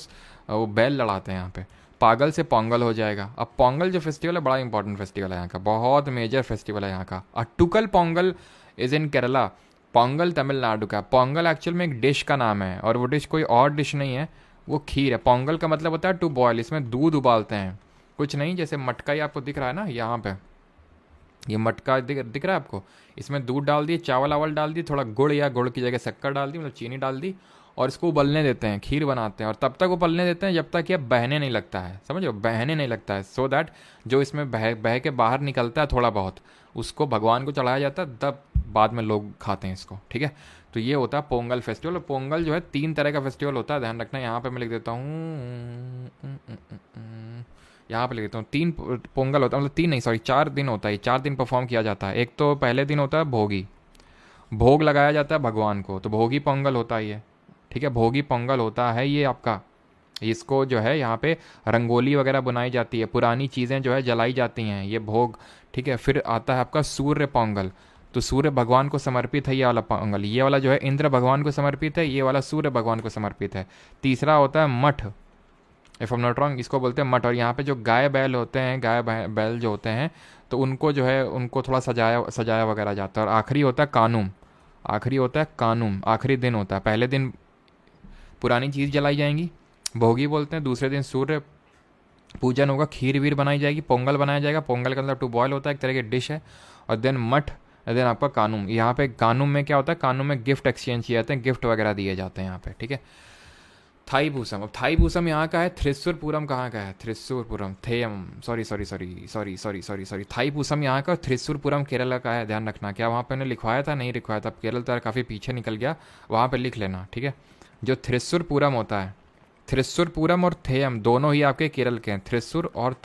वो बैल लड़ाते हैं यहाँ पे। पागल से पोंगल हो जाएगा। अब पोंगल जो फेस्टिवल है बड़ा इंपॉर्टेंट फेस्टिवल है यहाँ का, बहुत मेजर फेस्टिवल है यहाँ का। अट्टुकल पोंगल इज इन केरला, पोंगल तमिलनाडु का। पोंगल एक्चुअल में एक डिश का नाम है, और वो डिश कोई और डिश नहीं है, वो खीर है। पोंगल का मतलब होता है टू बॉयल, इसमें दूध उबालते हैं, कुछ नहीं, जैसे मटका ही आपको दिख रहा है ना यहाँ पे, ये मटका दिख रहा है आपको, इसमें दूध डाल दिए, चावल आवल डाल दिए, थोड़ा गुड़ या गुड़ की जगह शक्कर डाल दी, मतलब चीनी डाल दी, और इसको उबलने देते हैं, खीर बनाते हैं। और तब तक उबलने देते हैं जब तक ये बहने नहीं लगता है, समझो, बहने नहीं लगता है, सो दैट जो इसमें बह के बाहर निकलता है थोड़ा बहुत, उसको भगवान को चढ़ाया जाता है, तब बाद में लोग खाते हैं इसको, ठीक है। तो ये होता है पोंगल फेस्टिवल। और पोंगल जो है 3 तरह का फेस्टिवल होता है, ध्यान रखना। यहाँ पे मैं लिख देता हूँ, यहाँ पे लिख देता हूँ, 3 पोंगल होता है, मतलब 3 नहीं सॉरी 4 दिन होता है, 4 दिन परफॉर्म किया जाता है। एक तो पहले दिन होता है भोगी, भोग लगाया जाता है भगवान को, तो भोगी पोंगल होता है ये, ठीक है, भोगी पोंगल होता है ये आपका। इसको जो है यहाँ पे रंगोली वगैरह बनाई जाती है, पुरानी चीज़ें जो है जलाई जाती हैं, ये भोग, ठीक है। फिर आता है आपका सूर्य पोंगल, तो सूर्य भगवान को समर्पित है ये वाला पोंगल, ये वाला जो है इंद्र भगवान को समर्पित है, ये वाला सूर्य भगवान को समर्पित है। तीसरा होता है मठ, इफ़ एम नॉट रॉन्ग, इसको बोलते हैं मठ। और यहाँ पे जो गाय बैल होते हैं, गाय बैल जो होते हैं, तो उनको जो है उनको थोड़ा सजाया वगैरह जाता है। और आखिरी होता है कानूम, आखिरी होता है कानूम, आखिरी दिन होता है। पहले दिन पुरानी चीज़ जलाई जाएंगी, भोगी बोलते हैं, दूसरे दिन सूर्य पूजन होगा, खीर वीर बनाई जाएगी, पोंगल बनाया जाएगा, पोंगल का मतलब टू बॉयल होता है, एक तरह की डिश है। और देन मठ, देन आपका कानूम। यहाँ पे कानूम में क्या होता है, कानूम में गिफ्ट एक्सचेंज किए जाते हैं, गिफ्ट वगैरह दिए जाते हैं यहाँ पे, ठीक है। थाईपूसम, अब थाईपूसम यहाँ का है, थ्रिसुरपुरम कहाँ का है, थ्रिसुरपुरम, थेयम, सॉरी, थाईपूसम यहाँ का, थ्रिसुरपुरम केरला का है, ध्यान रखना। क्या वहाँ पे उन्हें लिखवाया था, नहीं लिखवाया था, केरल तो काफ़ी पीछे निकल गया, वहाँ पे लिख लेना, ठीक है। जो थ्रिसुरपुरम होता है, थ्रिसुरपुरम और थेयम दोनों ही आपके केरल के हैं, थ्रिसुर और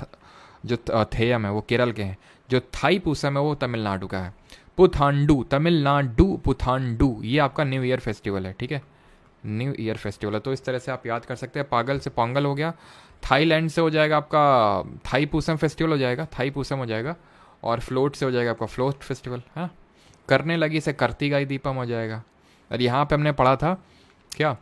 जो थेयम है वो केरल के हैं, जो थाईपूसम है वो तमिलनाडु का है। पुथांडू, तमिलनाडु, पुथांडू, ये आपका न्यू ईयर फेस्टिवल है, ठीक है, न्यू ईयर फेस्टिवल है। तो इस तरह से आप याद कर सकते हैं। पागल से पोंगल हो गया, थाईलैंड से हो जाएगा आपका थाईपूसम फेस्टिवल हो जाएगा, थाईपूसम हो जाएगा, और फ्लोट से हो जाएगा आपका फ्लोट फेस्टिवल, है। करने लगी से कार्तिकाई दीपम हो जाएगा। और यहाँ पे हमने पढ़ा था क्या,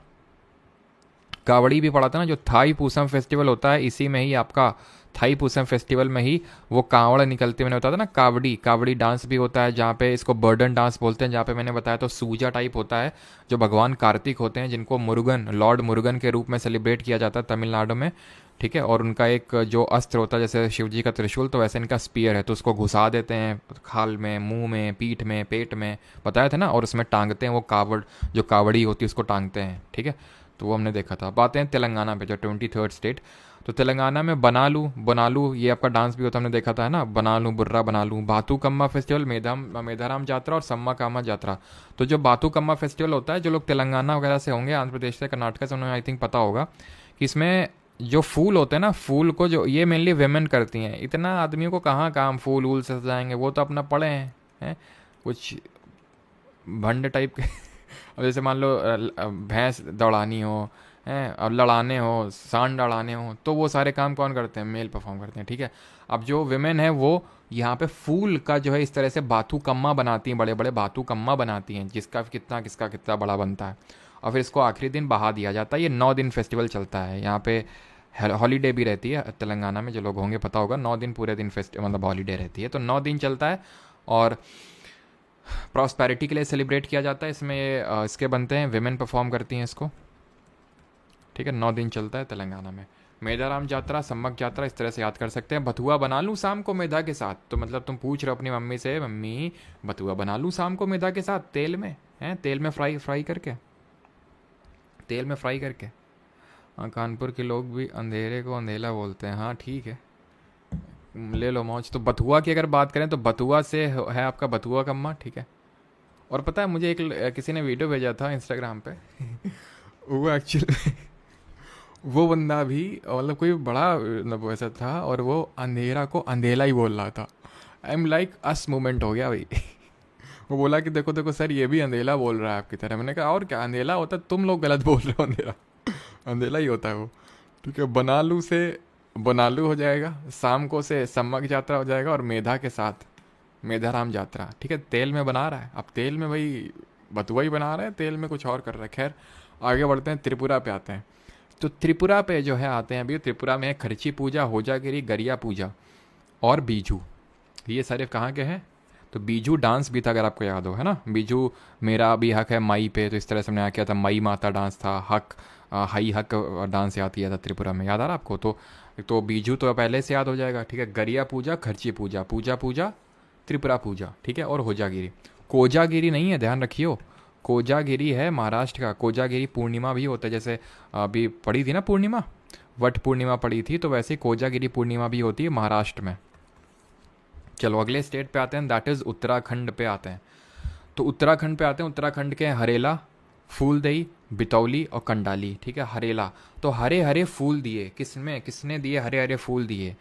कावड़ी भी पढ़ा था ना, जो थाईपूसम फेस्टिवल होता है इसी में ही आपका, थाईपूसम फेस्टिवल में ही वो कावड़ निकलती, मैंने बताया था ना, कावड़ी डांस भी होता है, जहाँ पे इसको बर्डन डांस बोलते हैं, जहाँ पे मैंने बताया तो सूजा टाइप होता है, जो भगवान कार्तिक होते हैं, जिनको मुरुगन, लॉर्ड मुरुगन के रूप में सेलिब्रेट किया जाता है तमिलनाडु में। ठीक है। और उनका एक जो अस्त्र होता है जैसे शिव जी का त्रिशूल, तो वैसे इनका स्पीयर है, तो उसको घुसा देते हैं खाल में, मुंह में, पीठ में, पेट में, बताया था ना, और उसमें टांगते हैं वो कावड़, जो कावड़ी होती है उसको टांगते हैं, ठीक है। तो वो हमने देखा था। बातें हैं तेलंगाना पे, जो 23rd स्टेट, तो तेलंगाना में बनालू, बनालू ये आपका डांस भी होता है, हमने देखा था, है ना, बनालू बुर्रा बनालू, बातुकम्मा फेस्टिवल, मेधाराम यात्रा और सम्मा कामा यात्रा। तो जो बातुकम्मा फेस्टिवल होता है, जो लोग तेलंगाना वगैरह से होंगे, आंध्र प्रदेश से, कर्नाटक से, उन्हें आई थिंक पता होगा कि इसमें जो फूल होते हैं ना, फूल को जो ये मेनली वेमेन करती हैं, इतना आदमियों को कहाँ काम फूल वूल से सजाएंगे, वो तो अपना पड़े हैं कुछ भंड टाइप के। अब जैसे मान लो भैंस दौड़ानी हो, हैं, और लड़ाने हो, सांड लड़ाने हो, तो वो सारे काम कौन करते हैं, मेल परफॉर्म करते हैं, ठीक है। अब जो विमेन है वो यहाँ पे फूल का जो है इस तरह से बाथुकम्मा बनाती हैं, बड़े बड़े बाथुकम्मा बनाती हैं, जिसका कितना किसका कितना बड़ा बनता है, और फिर इसको आखिरी दिन बहा दिया जाता है। ये 9 दिन फेस्टिवल चलता है। यहाँ पे हॉलीडे भी रहती है तेलंगाना में, जो लोग होंगे पता होगा, 9 दिन पूरे दिन मतलब हॉलीडे रहती है, तो 9 दिन चलता है। और प्रॉस्पेरिटी के लिए सेलिब्रेट किया जाता है इसमें। इसके बनते हैं, विमेन परफॉर्म करती हैं इसको, ठीक है। 9 दिन चलता है तेलंगाना में। मेधाराम यात्रा, सम्मक यात्रा, इस तरह से याद कर सकते हैं। भथुआ बना लूँ शाम को मैदा के साथ, तो मतलब तुम पूछ रहे हो अपनी मम्मी से, मम्मी भथुआ बना लूँ शाम को मैदा के साथ, तेल में, हैं, तेल में फ्राई करके, तेल में फ्राई करके। हाँ, कानपुर के लोग भी अंधेरे को अंधेला बोलते हैं, हाँ ठीक है, ले लो मौज। तो बथुआ की अगर बात करें तो बथुआ से है आपका बथुआ कम्मा, ठीक है। और पता है मुझे एक किसी ने वीडियो भेजा था इंस्टाग्राम पे वो एक्चुअली वो बंदा भी मतलब कोई बड़ा मतलब वैसा था, और वो अंधेरा को अंधेला ही बोल रहा था। I am like us moment हो गया भाई। वो बोला कि देखो देखो सर, ये भी अंधेला बोल रहा है आपकी तरह। मैंने कहा और क्या अंधेला होता है, तुम लोग गलत बोल रहे हो, अंधेरा अंधेला ही होता है वो, ठीक है। बनालू से बनालू हो जाएगा, शाम को से सम्मक यात्रा हो जाएगा, और मेधा के साथ मेधाराम यात्रा, ठीक है। तेल में बना रहा है, अब तेल में भाई बथुआ ही बना रहा है, तेल में कुछ और कर रहा है। खैर आगे बढ़ते हैं, त्रिपुरा पे आते हैं। तो त्रिपुरा पे जो है आते हैं अभी, त्रिपुरा में है खर्ची पूजा, होजागिरी, गरिया पूजा और बीजू। ये सारे कहाँ के हैं, तो बीजू डांस भी था अगर आपको याद हो, है ना, बीजू मेरा भी हक है माई पे, तो इस तरह से हमने यहाँ किया था। माई माता डांस था, हक हाई हक डांस याद किया था त्रिपुरा में, याद आ रहा आपको। तो बीजू तो पहले से याद हो जाएगा, ठीक है। गरिया पूजा, खर्ची पूजा, पूजा पूजा, त्रिपुरा पूजा, ठीक है। और होजागिरी, कोजागिरी नहीं है, ध्यान रखियो, कोजागिरी है महाराष्ट्र का। कोजागिरी पूर्णिमा भी होता है, जैसे अभी पड़ी थी ना पूर्णिमा, वट पूर्णिमा पड़ी थी, तो वैसे कोजागिरी पूर्णिमा भी होती है महाराष्ट्र में। चलो अगले स्टेट पे आते हैं, दैट इज़ उत्तराखंड पे आते हैं। तो उत्तराखंड पे आते हैं, उत्तराखंड के हरेला, फूलदेई, बितौली और कंडाली, ठीक है। हरेला, तो हरे हरे फूल दिए, किसने दिए हरे हरे फूल दिए,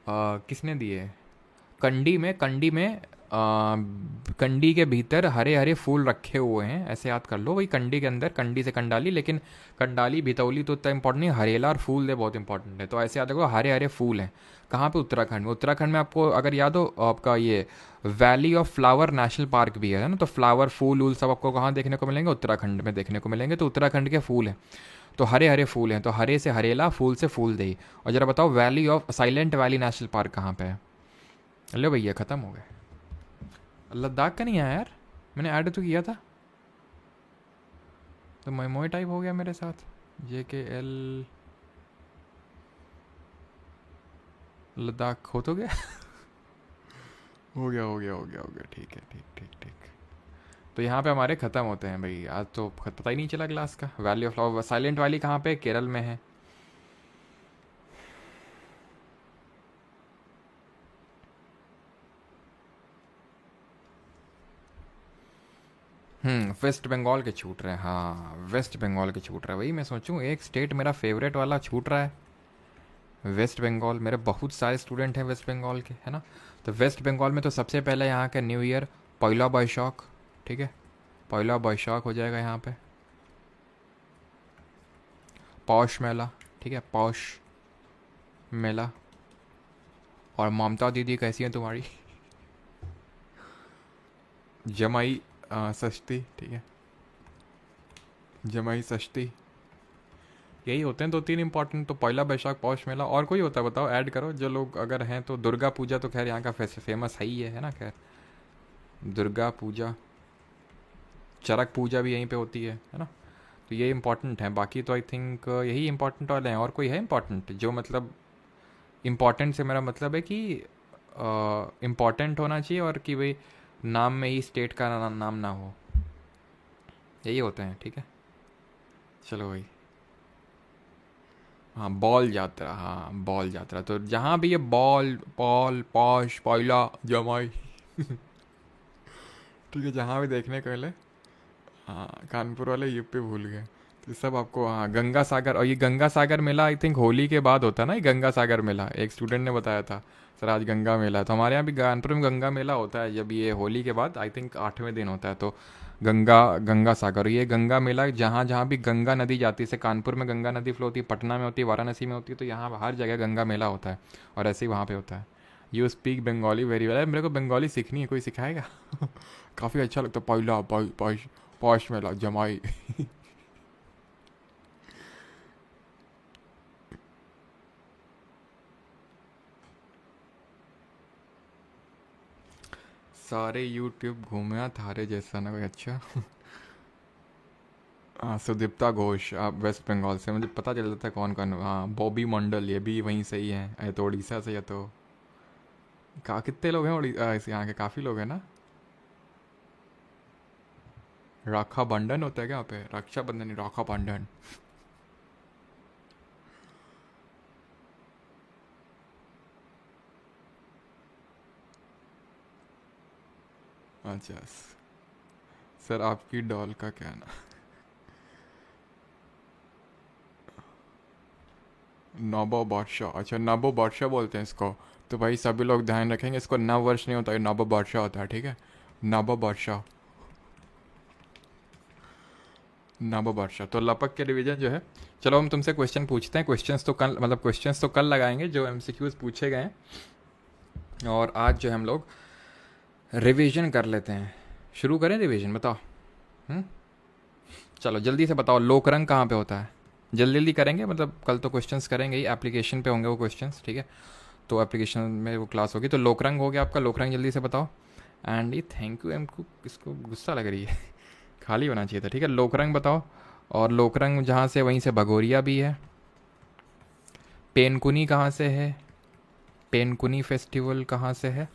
किसने दिए, कंडी में कंडी के भीतर हरे हरे फूल रखे हुए हैं, ऐसे याद कर लो। वही कंडी के अंदर, कंडी से कंडाली, लेकिन कंडाली भितौली तो उतना इंपॉर्टेंट नहीं, हरेला और फूल दे बहुत इंपॉर्टेंट है। तो ऐसे याद रखो, हरे हरे फूल हैं। कहाँ पे, उत्तराखंड में। उत्तराखंड में आपको अगर याद हो, आपका ये valley of flower national park भी है ना, तो फ्लावर फूल वूल सब आपको कहाँ देखने को मिलेंगे, उत्तराखंड में देखने को मिलेंगे। तो उत्तराखंड के फूल हैं, तो हरे हरे फूल हैं, तो हरे से हरेला, फूल से फूल दे। और जरा बताओ valley of silent valley national park कहाँ पे है। लो भैया ख़त्म हो गए। लद्दाख का नहीं आया यार, मैंने ऐड तो किया था, तो मोए टाइप हो गया मेरे साथ। JKL लद्दाख हो तो गया। हो गया, ठीक है, ठीक। तो यहाँ पे हमारे ख़त्म होते हैं भाई, आज तो पता ही नहीं चला क्लास का। Valley of flower, silent valley कहाँ पे, केरल में है। वेस्ट बंगाल के छूट रहे हैं, हाँ वेस्ट बंगाल के छूट रहा है। वही मैं सोचूं, एक स्टेट मेरा फेवरेट वाला छूट रहा है, वेस्ट बंगाल। मेरे बहुत सारे स्टूडेंट हैं वेस्ट बंगाल के, है ना। तो वेस्ट बंगाल में तो सबसे पहले यहाँ का न्यू ईयर पहला बैशाख, ठीक है, पहला बैशाख हो जाएगा यहाँ पे। पौष मेला, ठीक है, पौष मेला। और ममता दीदी कैसी हैं तुम्हारी। जमाई षष्ठी, ठीक है, जमाई षष्ठी। यही होते हैं 2-3 इंपॉर्टेंट। तो पहला बैशाख, पौष मेला, और कोई होता है बताओ, ऐड करो जो लोग अगर हैं तो। दुर्गा पूजा तो खैर यहाँ का फेमस है ही है ना। खैर दुर्गा पूजा, चरक पूजा भी यहीं पे होती है ना। तो ये इंपॉर्टेंट है, बाकी तो आई थिंक यही इंपॉर्टेंट वाले हैं। और कोई है इंपॉर्टेंट जो मतलब, इम्पॉर्टेंट से मेरा मतलब है कि इम्पॉर्टेंट होना चाहिए और कि भाई नाम में ही स्टेट का नाम ना हो, यही होते हैं। ठीक है, चलो भाई। हाँ, बॉल यात्रा, हाँ बॉल यात्रा, तो जहाँ भी ये बॉल पॉल पॉश पॉइला जमाई ठीक है, जहाँ भी देखने को मिले। हाँ, कानपुर वाले यूपी भूल गए, तो सब आपको। हाँ, गंगा सागर, और ये गंगा सागर मेला आई थिंक होली के बाद होता है ना, ये गंगा सागर मेला एक स्टूडेंट ने बताया था, सर आज गंगा मेला है। तो हमारे यहाँ भी कानपुर में गंगा मेला होता है जब ये होली के बाद, आई थिंक 8वें दिन होता है। तो गंगा गंगा सागर, ये गंगा मेला जहाँ जहाँ भी गंगा नदी जाती है, जैसे कानपुर में गंगा नदी फ्लो होती है, पटना में होती है, वाराणसी में होती है, तो यहाँ हर जगह गंगा मेला होता है, और ऐसे ही वहाँ पे होता है। You speak Bengali very well, मेरे को बंगाली सीखनी है, कोई सिखाएगा काफ़ी अच्छा लगता है, पहला पॉश पॉश मेला जमाई सारे यूट्यूब घूमे थारे जैसा ना कोई। अच्छा हाँ, सुदीप्ता घोष, आप वेस्ट बंगाल से, मुझे पता चल जाता है कौन कौन। हाँ, बॉबी मंडल, ये भी वहीं से ही हैं, ये तो उड़ीसा से, या तो कितने लोग हैं इस यहाँ के, काफ़ी लोग हैं ना। राखा बंधन होता है क्या यहाँ पे, रक्षा बंधन नहीं, राखा बंधन। अच्छा, सर आपकी डॉल का क्या ना, नवो बादशाह, अच्छा नवो बादशाह बोलते हैं इसको। तो भाई सभी लोग ध्यान रखेंगे, इसको नव वर्ष नहीं होता, ये नवो बादशाह होता है, ठीक है, नवो बादशाह, नवो बादशाह। तो लपक के रिवीजन जो है, चलो हम तुमसे क्वेश्चन पूछते हैं। क्वेश्चंस तो कल, मतलब क्वेश्चंस तो कल लगाएंगे जो एमसीक्यूज पूछे गए हैं, और आज जो हम लोग रिवीजन कर लेते हैं। शुरू करें रिवीजन, बताओ। हम्म, चलो जल्दी से बताओ, लोकरंग कहाँ पे होता है? जल्दी जल्दी करेंगे, मतलब कल तो क्वेश्चंस करेंगे ही, एप्लीकेशन पे होंगे वो क्वेश्चंस, ठीक है, तो एप्लीकेशन में वो क्लास होगी। तो लोकरंग हो गया आपका, लोकरंग जल्दी से बताओ। एंड ये थैंक यू हमको, किसको गुस्सा लग रही है खाली होना चाहिए था, ठीक है। लोकरंग बताओ, और लोकरंग जहाँ से वहीं से भगोरिया भी है। पेनकुनी कहाँ से है? पेनकुनी फेस्टिवल कहाँ से है?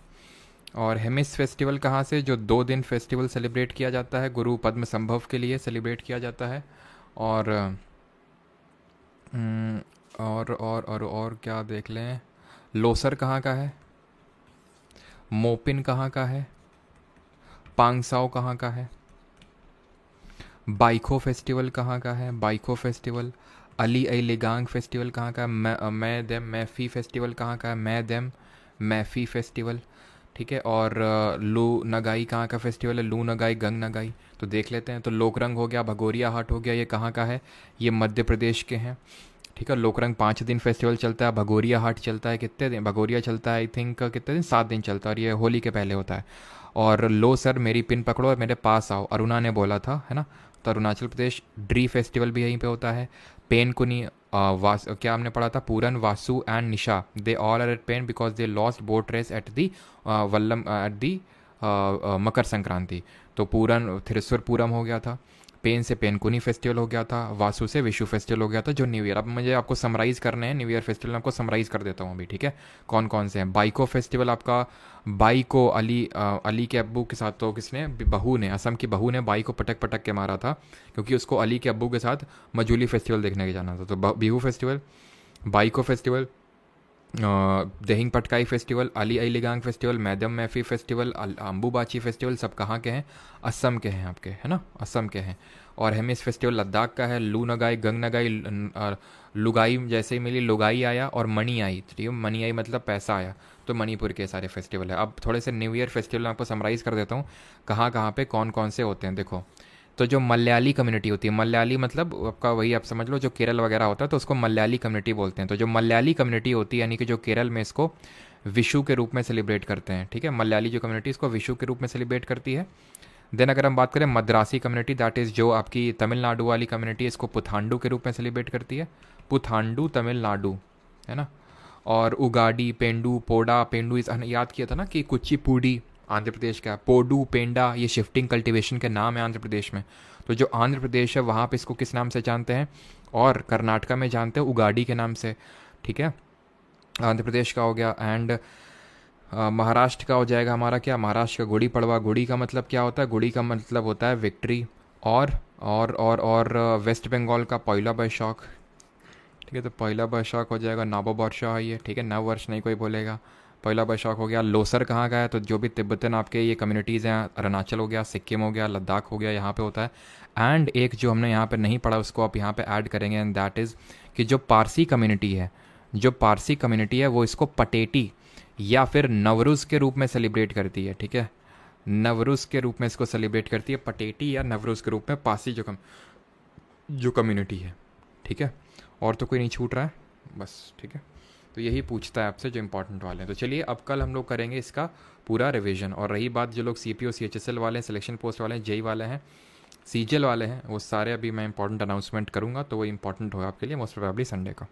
और हेमिस फेस्टिवल कहाँ से, जो 2 दिन फेस्टिवल सेलिब्रेट किया जाता है, गुरु पद्म संभव के लिए सेलिब्रेट किया जाता है। और हम्म, और क्या देख लें, लोसर कहाँ का है, मोपिन कहाँ का है, पांगसाओ कहाँ का है, बाइखो फेस्टिवल कहाँ का है, बाइखो फेस्टिवल, अली आई लिगांग फेस्टिवल कहाँ का है, मैं देम मैफ़ी फेस्टिवल कहाँ का है, मैं देम मैफ़ी फेस्टिवल, ठीक है। और लू नगाई कहाँ का फेस्टिवल है, लू नगाई गंग नगाई। तो देख लेते हैं। तो लोकरंग हो गया, भगोरिया हाट हो गया, ये कहाँ का है, ये मध्य प्रदेश के हैं, ठीक है। लोकरंग 5 दिन फेस्टिवल चलता है, भगोरिया हाट चलता है कितने दिन, भगोरिया चलता है आई थिंक कितने दिन, 7 दिन चलता है, और ये होली के पहले होता है। और लो सर मेरी पिन पकड़ो और मेरे पास आओ, अरुणा ने बोला था, है ना। तो अरुणाचल प्रदेश ड्री फेस्टिवल भी यहीं पे होता है। पेनकुनी क्या हमने पढ़ा था, Puran Vasu and Nisha, they all are at pain because they lost boat race at the Vallam at the Makar Sankranti. तो पूरन थिरुसुर पूरम हो गया था, पेन से पेनकुनी फेस्टिवल हो गया था, वासु से विशु फेस्टिवल हो गया था, जो न्यू ईयर। अब मुझे आपको समराइज़ करने हैं न्यू ईयर फेस्टिवल, मैं आपको समराइज़ कर देता हूँ अभी, ठीक है, कौन कौन से हैं। बाइको फेस्टिवल आपका, बाई को अली के अब्बू के साथ, तो किसने, बहू ने, असम की बहू ने बाई को पटक पटक के मारा था, क्योंकि उसको अली के अब्बू के साथ मजूली फेस्टिवल देखने के जाना था। तो Bihu festival, Baikho festival, Dehing Patkai festival, Ali Aligang festival, Medam Mephi festival, Ambubachi festival, सब कहाँ के हैं, असम के हैं आपके, है ना, असम के हैं। और हेमिस फेस्टिवल लद्दाख का है। लू नगाई गंग नगाई, लुगाई जैसे ही मिली लुगाई आया, और मणि आई, ठीक है, मणि आई मतलब पैसा आया, तो मणिपुर के सारे फेस्टिवल है। अब थोड़े से न्यू ईयर फेस्टिवल मैं आपको समराइज़ कर देता हूँ, कहाँ कहाँ पे कौन कौन से होते हैं, देखो। तो जो मलयाली कम्युनिटी होती है, मलयाली मतलब आपका वही, आप समझ लो जो केरल वगैरह होता है, तो उसको मलयाली कम्युनिटी बोलते हैं। तो जो मलयाली कम्युनिटी होती है, यानी कि जो केरल में इसको विशु के रूप में सेलिब्रेट करते हैं, ठीक है, मलयाली जो कम्युनिटी इसको विशु के रूप में सेलिब्रेट करती है। देन अगर हम बात करें मद्रासी कम्युनिटी, दैट इज़ जो आपकी तमिलनाडु वाली कम्युनिटी, इसको पुथांडु के रूप में सेलिब्रेट करती है, पुथांडु तमिलनाडु, है ना। और उगाडी, पेंडू, पोडा, पेंडू इस याद किया था ना कि कुचिपुड़ी, आंध्र प्रदेश का पोडू पेंडा, ये शिफ्टिंग कल्टीवेशन के नाम है आंध्र प्रदेश में। तो जो आंध्र प्रदेश है वहाँ पे इसको किस नाम से जानते हैं, और कर्नाटका में जानते हैं उगाड़ी के नाम से, ठीक है। आंध्र प्रदेश का हो गया। एंड महाराष्ट्र का हो जाएगा हमारा क्या, महाराष्ट्र का गुड़ी पड़वा। गुड़ी का मतलब क्या होता है, गुड़ी का मतलब होता है विक्ट्री। और वेस्ट बंगाल का पहला बैशाख, ठीक है। तो पहला बैशाख हो जाएगा नववर्ष है ये, ठीक है, नव वर्ष नहीं कोई बोलेगा। पहला बैशाख हो गया। लोसर कहाँ का है, तो जो भी तिब्बतन आपके ये कम्युनिटीज़ हैं, अरुणाचल हो गया, सिक्किम हो गया, लद्दाख हो गया, यहाँ पे होता है। एंड एक जो हमने यहाँ पे नहीं पढ़ा उसको आप यहाँ पे ऐड करेंगे, एंड दैट इज़ कि जो पारसी कम्युनिटी है, जो पारसी कम्युनिटी है वो इसको पटेटी या फिर नवरुज़ के रूप में सेलिब्रेट करती है, ठीक है। नवरुज़ के रूप में इसको सेलिब्रेट करती है, पटेटी या नवरुज़ के रूप में पारसी जो कम्युनिटी है, ठीक है। और तो कोई नहीं छूट रहा है बस, ठीक है। तो यही पूछता है आपसे जो इंपॉर्टेंट वाले हैं। तो चलिए अब कल हम लोग करेंगे इसका पूरा रिवीजन। और रही बात जो लोग CPO CHSL वाले हैं, सिलेक्शन पोस्ट वाले हैं, JEE वाले हैं, CGL वाले हैं, वो सारे अभी मैं इंपॉर्टेंट अनाउंसमेंट करूँगा, तो वो इंपॉर्टेंट होगा आपके लिए मोस्ट प्रोबेबली संडे का।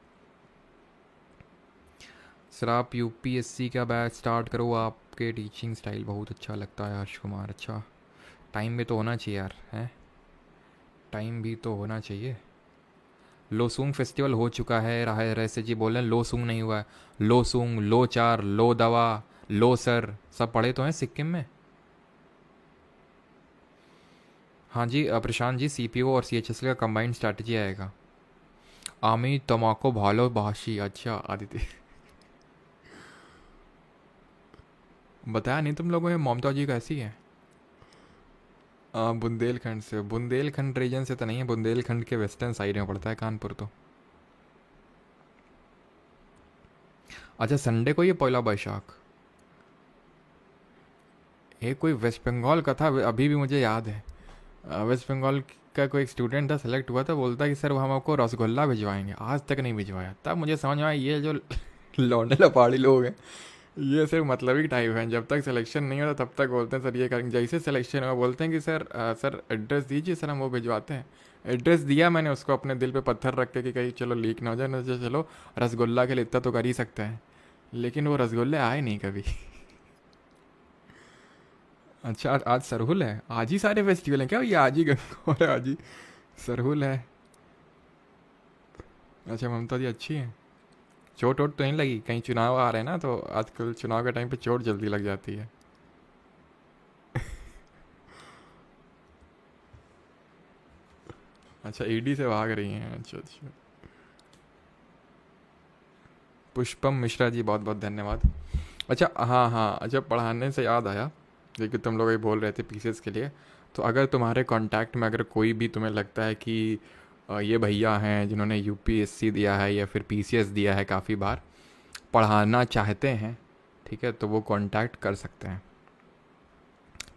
सर आप UPSC का बैच स्टार्ट करो, आपके टीचिंग स्टाइल बहुत अच्छा लगता है हर्ष कुमार। अच्छा, टाइम भी तो होना चाहिए यार, हैं, टाइम भी तो होना चाहिए। लोसूंग फेस्टिवल हो चुका है, राहे रैसे जी बोल रहे हैं लोसूंग नहीं हुआ है। लोसूंग, लोचार, लो दवा, लो सर, सब पढ़े तो हैं सिक्किम में। हाँ जी प्रशांत जी, CPO और CHSL का कंबाइंड स्ट्रैटेजी आएगा। आमी तमाको भालो भाषी, अच्छा आदित्य बताया नहीं तुम लोगों ने ममता जी कैसी है। बुंदेलखंड से, बुंदेलखंड रीजन से तो नहीं है, बुंदेलखंड के वेस्टर्न साइड में पड़ता है कानपुर तो। अच्छा संडे को ये पहला बैशाख, ये कोई वेस्ट बंगाल का था, अभी भी मुझे याद है। वेस्ट बंगाल का कोई एक स्टूडेंट था, सेलेक्ट हुआ था, बोलता कि सर वो हम आपको रसगुल्ला भिजवाएंगे, आज तक नहीं भिजवाया। तब मुझे समझ में आया ये जो लौंडे लपाड़ी लोग हैं ये सिर्फ मतलब ही टाइप है, जब तक सिलेक्शन नहीं होता तब तक बोलते हैं सर ये करेंगे, जैसे सिलेक्शन हुआ बोलते हैं कि सर सर एड्रेस दीजिए, सर हम वो भिजवाते हैं। एड्रेस दिया मैंने उसको, अपने दिल पे पत्थर रख के कि कहीं चलो लीक ना हो जाए, ना तो चलो रसगुल्ला के लिए इतना तो कर ही सकते हैं, लेकिन वो रसगुल्ले आए नहीं कभी। अच्छा आज सरहुल है, आज ही सारे फेस्टिवल हैं क्या, ये आज ही गंगौर है, आज ही सरहुल है। अच्छा ममता जी अच्छी है, चोट वोट तो नहीं लगी, कहीं चुनाव आ रहे हैं ना, तो आजकल चुनाव के टाइम पे चोट जल्दी लग जाती है। अच्छा ईडी से भाग रही हैं, अच्छा अच्छा। पुष्पम मिश्रा जी बहुत बहुत धन्यवाद। अच्छा हाँ हाँ, अच्छा पढ़ाने से याद आया, देखिए तुम लोग ये बोल रहे थे पीसीएस के लिए, तो अगर तुम्हारे कांटेक्ट में अगर कोई भी तुम्हें लगता है कि ये भैया हैं जिन्होंने यूपीएससी दिया है या फिर पीसीएस दिया है काफ़ी बार, पढ़ाना चाहते हैं, ठीक है, तो वो कांटेक्ट कर सकते हैं,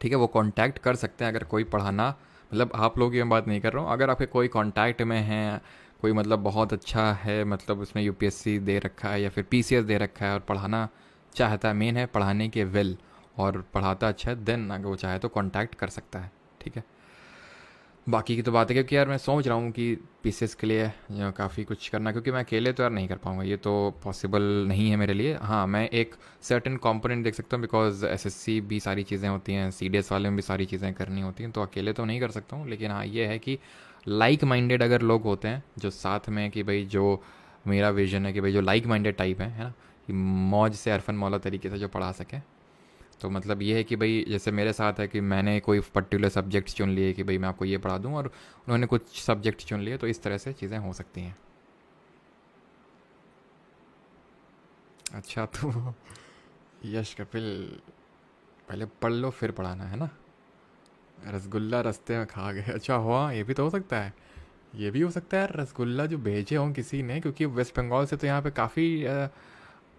ठीक है, वो कांटेक्ट कर सकते हैं। अगर कोई पढ़ाना, मतलब आप लोग की मैं बात नहीं कर रहा हूँ, अगर आपके कोई कांटेक्ट में है, कोई मतलब बहुत अच्छा है, मतलब उसने यूपीएससी दे रखा है या फिर पीसीएस दे रखा है और पढ़ाना चाहता है, मेन है पढ़ाने के विल, और पढ़ाता अच्छा है, देन अगर वो चाहे तो कांटेक्ट कर सकता है, ठीक है। बाकी की तो बात है, क्योंकि यार मैं सोच रहा हूँ कि पीसीएस के लिए काफ़ी कुछ करना, क्योंकि मैं अकेले तो यार नहीं कर पाऊँगा, ये तो पॉसिबल नहीं है मेरे लिए। हाँ मैं एक सर्टेन कंपोनेंट देख सकता हूँ, बिकॉज एसएससी भी सारी चीज़ें होती हैं, सीडीएस वाले में भी सारी चीज़ें करनी होती हैं, तो अकेले तो नहीं कर सकता हूँ। लेकिन हाँ ये है कि लाइक माइंडेड अगर लोग होते हैं जो साथ में, कि भाई जो मेरा विजन है कि भाई जो लाइक माइंडेड टाइप है ना, कि मौज से अरफन मौला तरीके से जो पढ़ा सके, तो मतलब ये है कि भाई जैसे मेरे साथ है कि मैंने कोई पर्टिकुलर सब्जेक्ट्स चुन लिए कि भाई मैं आपको ये पढ़ा दूँ, और उन्होंने कुछ सब्जेक्ट चुन लिए, तो इस तरह से चीज़ें हो सकती हैं। अच्छा तो यश कपिल, पहले पढ़ लो फिर पढ़ाना है ना, रसगुल्ला रास्ते में खा गए, अच्छा हुआ, ये भी तो हो सकता है, ये भी हो सकता है रसगुल्ला जो भेजे हों किसी ने, क्योंकि वेस्ट बंगाल से तो यहाँ पे काफ़ी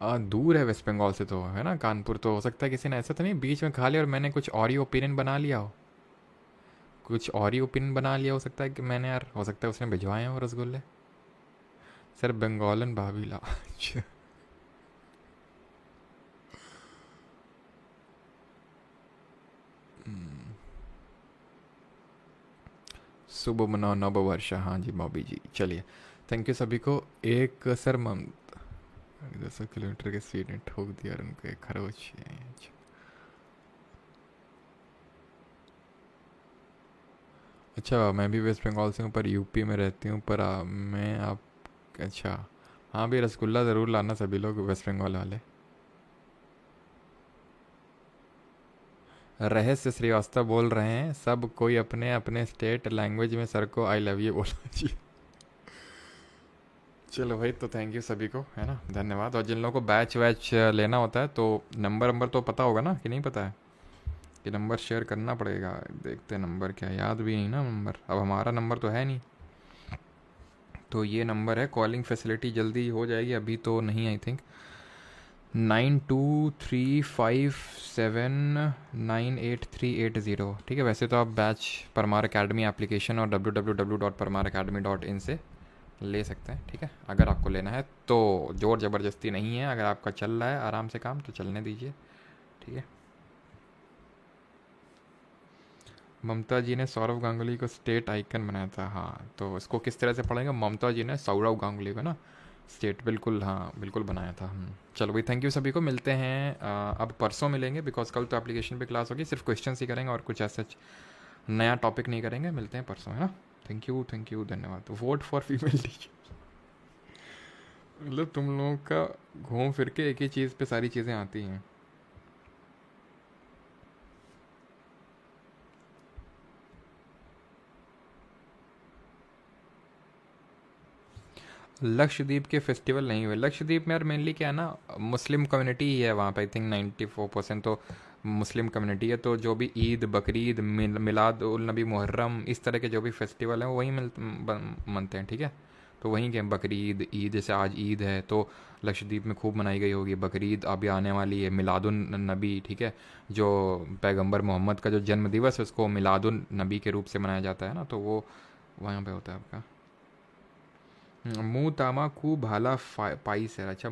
दूर है, वेस्ट बंगाल से तो है ना कानपुर, तो हो सकता है किसी ने ऐसा तो नहीं बीच में खा लिया और मैंने कुछ और ही ओपिनियन बना लिया हो, कुछ और ही ओपिनियन बना लिया हो सकता है कि मैंने, यार हो सकता है उसने भिजवाए हो रसगुल्ले। सर बंगालन भाभी ला अच्छा। शुभ मनाओ नव वर्ष, हाँ जी बॉबी जी, चलिए थैंक यू सभी को। एक सर 10 किलोमीटर के स्पीड ने ठोक दिया और उनको एक खरोच। अच्छा, मैं भी वेस्ट बंगाल से हूँ पर यूपी में रहती हूँ, पर मैं आप। अच्छा। हाँ भी, रसगुल्ला ज़रूर लाना सभी लोग वेस्ट बंगाल वाले। रहस्य श्रीवास्तव बोल रहे हैं, सब कोई अपने अपने स्टेट लैंग्वेज में सर को आई लव यू बोलना चाहिए। चलो भाई, तो थैंक यू सभी को, है ना, धन्यवाद। और जिन लोगों को बैच वैच लेना होता है तो नंबर नंबर तो पता होगा ना, कि नहीं पता है? कि नंबर शेयर करना पड़ेगा। देखते हैं नंबर क्या है, याद भी नहीं ना नंबर, अब हमारा नंबर तो है नहीं। तो ये नंबर है, कॉलिंग फैसिलिटी जल्दी हो जाएगी, अभी तो नहीं आई थिंक। 9235798380। ठीक है, वैसे तो आप बैच परमार अकेडमी एप्लीकेशन और www.parmaracademy.in से ले सकते हैं। ठीक है, अगर आपको लेना है तो ज़ोर ज़बरदस्ती नहीं है, अगर आपका चल रहा है आराम से काम तो चलने दीजिए। ठीक है। ममता जी ने सौरव गांगुली को स्टेट आइकन बनाया था, हाँ, तो इसको किस तरह से पढ़ेंगे? ममता जी ने सौरव गांगुली को ना स्टेट, बिल्कुल, हाँ बिल्कुल बनाया था। चलो भाई, थैंक यू सभी को, मिलते हैं अब परसों मिलेंगे, बिकॉज कल तो एप्लीकेशन पे क्लास होगी, सिर्फ क्वेश्चन ही करेंगे और कुछ ऐसा नया टॉपिक नहीं करेंगे। मिलते हैं परसों, है ना। थैंक यू, धन्यवाद। वोट फॉर फीमेल टीचर, मतलब तुम लोगों का घूम फिर के एक ही चीज़ पे सारी चीज़ें आती हैं। लक्षद्वीप के फेस्टिवल नहीं हुए। लक्षद्वीप में यार मेनली क्या है ना, मुस्लिम कम्युनिटी ही है वहाँ पे, आई थिंक 94% तो मुस्लिम कम्युनिटी है। तो जो भी ईद, बकरीद, मिलाद उल नबी, मुहर्रम, इस तरह के जो भी फेस्टिवल हैं वो वहीं मनते हैं। ठीक है, तो वहीं के बकरीद, ईद, जैसे आज ईद है तो लक्षद्वीप में खूब मनाई गई होगी। बकरीद अभी आने वाली है, मिलादुन नबी, ठीक है, जो पैगंबर मोहम्मद का जो जन्म दिवस है उसको मिलादुन नबी के रूप से मनाया जाता है ना, तो वो वहाँ पे होता है आपका। मुंह तामा कू भाला पाई सर, अच्छा,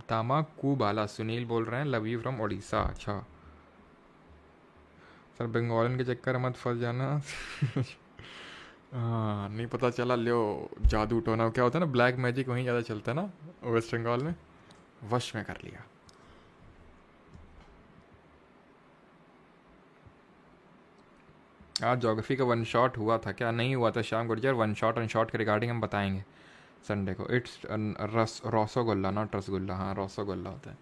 तामा कू भाला, सुनील बोल रहे हैं, लव यू फ्रॉम उड़ीसा। अच्छा सर, बंगालन के चक्कर मत फंस जाना। हाँ, नहीं पता चला, लियो जादू टोना क्या होता है ना, ब्लैक मैजिक वहीं ज़्यादा चलता है ना वेस्ट बंगाल में, वश में कर लिया। आज ज्योग्राफी का वन शॉट हुआ था क्या? नहीं हुआ था Shyam Gurjar, one shot one shot के रिगार्डिंग हम बताएंगे संडे को। इट्स रस रसोगुल्ला, नॉट रसगुल्ला, हाँ रसोगुल्ला होता है।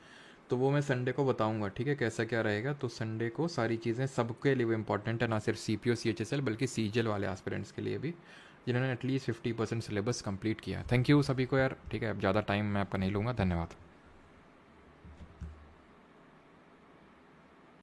तो वो मैं संडे को बताऊंगा, ठीक है, कैसा क्या रहेगा। तो संडे को सारी चीज़ें सबके लिए वो इंपॉर्टेंट है, ना सिर्फ CPO CHSL बल्कि CGL वाले एस्पिरेंट्स के लिए भी, जिन्होंने एटलीस्ट 50% सिलेबस कंप्लीट किया। थैंक यू सभी को यार, ठीक है, अब ज़्यादा टाइम मैं आपका नहीं लूँगा, धन्यवाद।